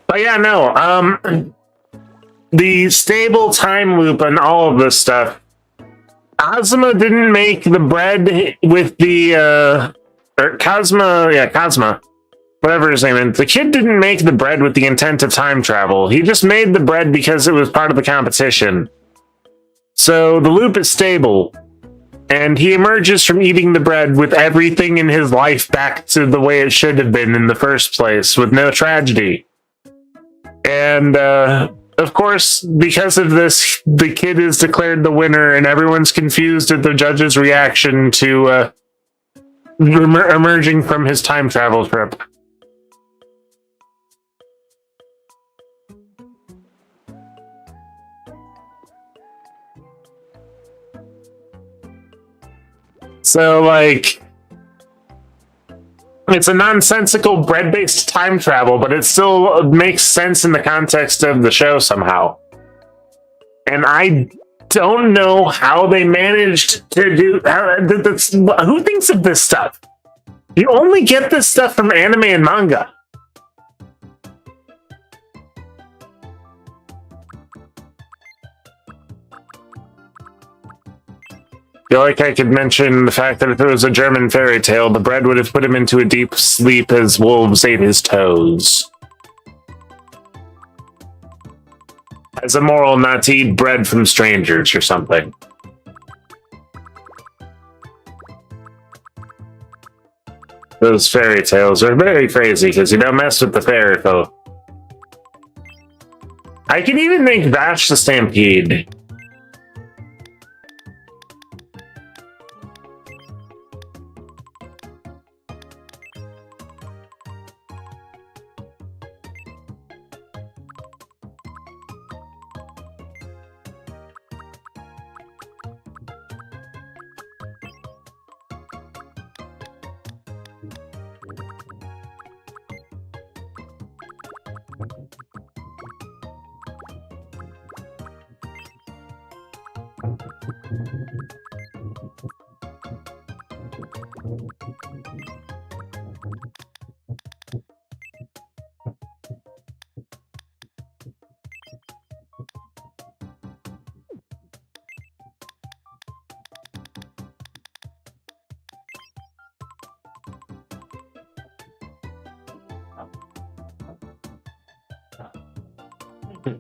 But yeah, no, the stable time loop and all of this stuff. Ozma didn't make the bread with the, or Cosma, whatever his name is. The kid didn't make the bread with the intent of time travel. He just made the bread because it was part of the competition. So the loop is stable, and he emerges from eating the bread with everything in his life back to the way it should have been in the first place, with no tragedy. And, of course, because of this, the kid is declared the winner, and everyone's confused at the judge's reaction to emerging from his time travel trip. So, like, it's a nonsensical bread-based time travel, but it still makes sense in the context of the show somehow. And I don't know how they managed to do... who thinks of this stuff? You only get this stuff from anime and manga. I feel like I could mention the fact that if it was a German fairy tale, the bread would have put him into a deep sleep as wolves ate his toes. As a moral not to eat bread from strangers or something. Those fairy tales are very crazy because you don't mess with the fairy folk. I can even make Vash the Stampede.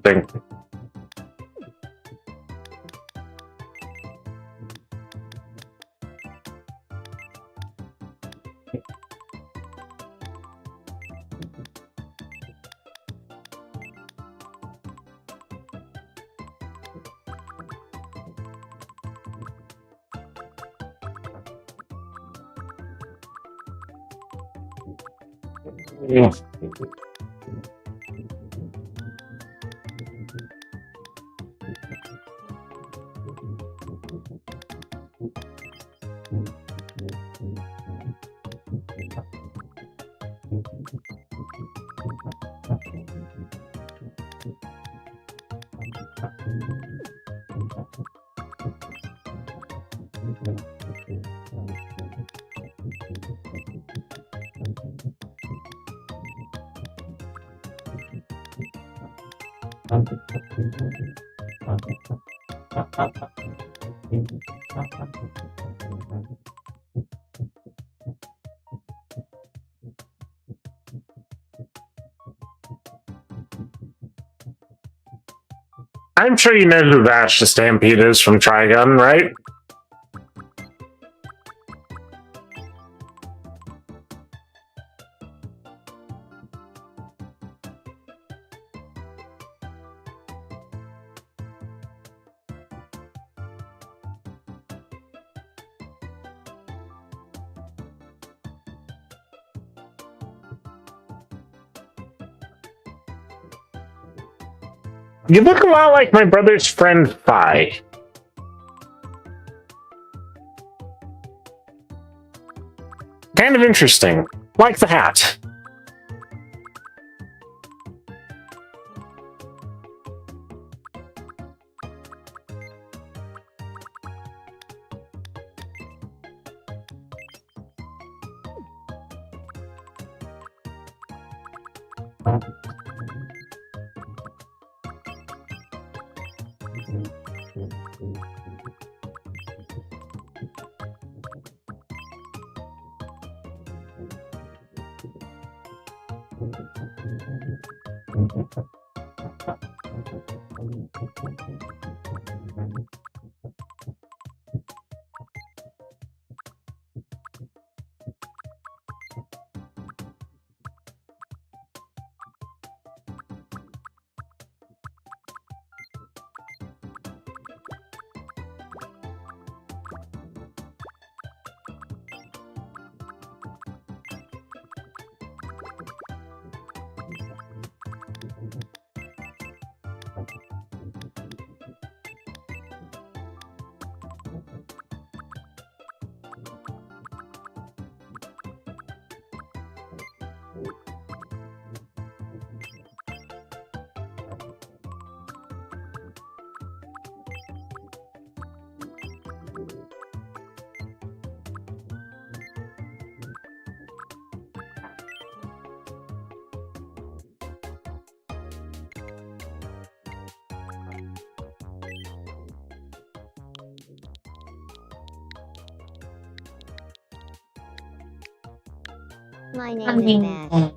Thing. Yeah. I'm sure you know who Vash the Stampede is from Trigun, right? You look a lot like my brother's friend Phi. Kind of interesting. Like the hat. My name is Bash.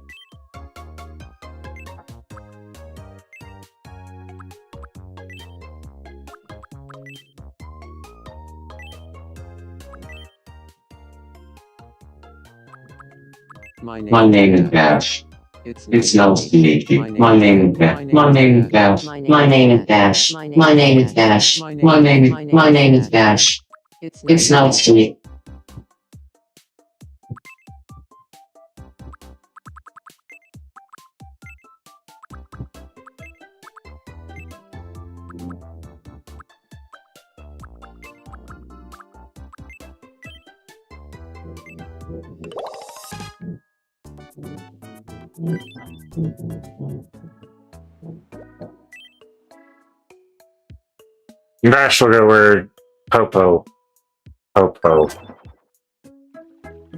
My My name is Bash. It's nice to meet you. My name is Bash. My name is Bash. My name is Bash. My name is Bash. My name is Bash. It's nice to meet. Vash will go where Popo. Popo.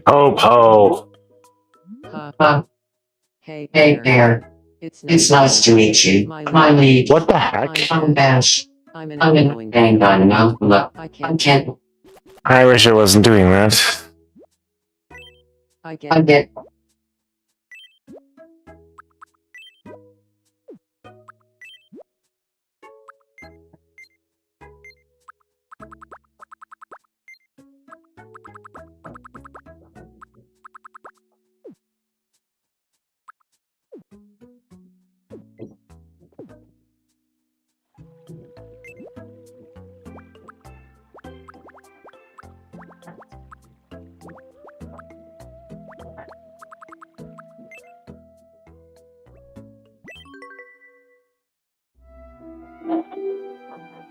Popo. Hey there. It's nice to meet you. My name. What the heck? I'm Bash. I'm in and I'm out. Look, I can't. I wish I wasn't doing that. I get.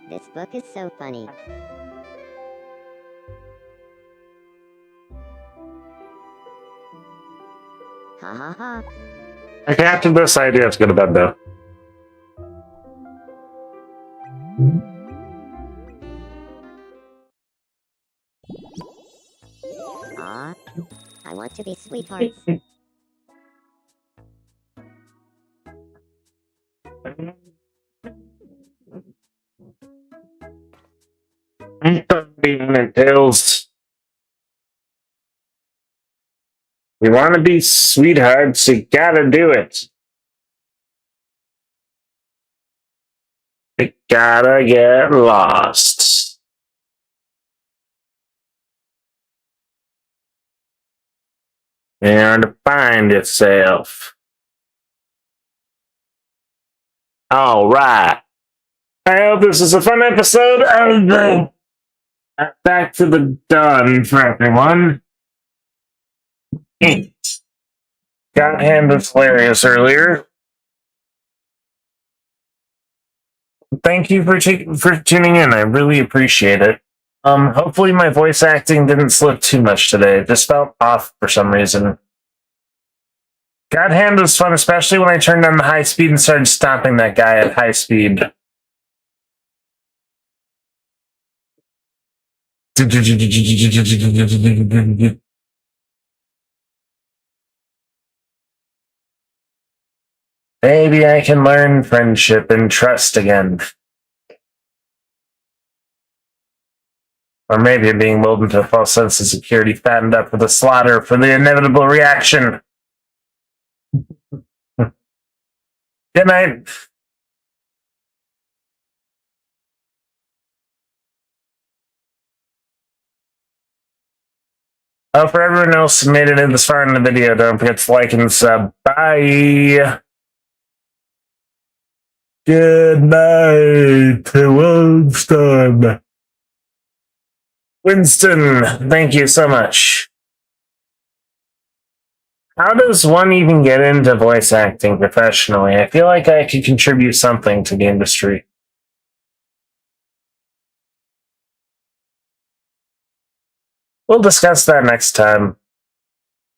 This book is so funny. Ha ha ha. Okay, after this, I do have to go to bed, though. Aw, I want to be sweethearts. Tails. You want to be sweethearts, you gotta do it. You gotta get lost. And to find yourself. Alright. I hope this is a fun episode of the Back to the Dawn for everyone. Got handed hilarious earlier. Thank you for tuning in. I really appreciate it. Hopefully my voice acting didn't slip too much today. It just felt off for some reason. God Hand was fun, especially when I turned on the high speed and started stomping that guy at high speed. Maybe I can learn friendship and trust again. Or maybe I'm being lulled into a false sense of security, fattened up for the slaughter, for the inevitable reaction. Good night. Oh, for everyone else who made it in this far in the video, don't forget to like and sub. Bye. Good night, Winston. Winston, thank you so much. How does one even get into voice acting professionally? I feel like I could contribute something to the industry. We'll discuss that next time.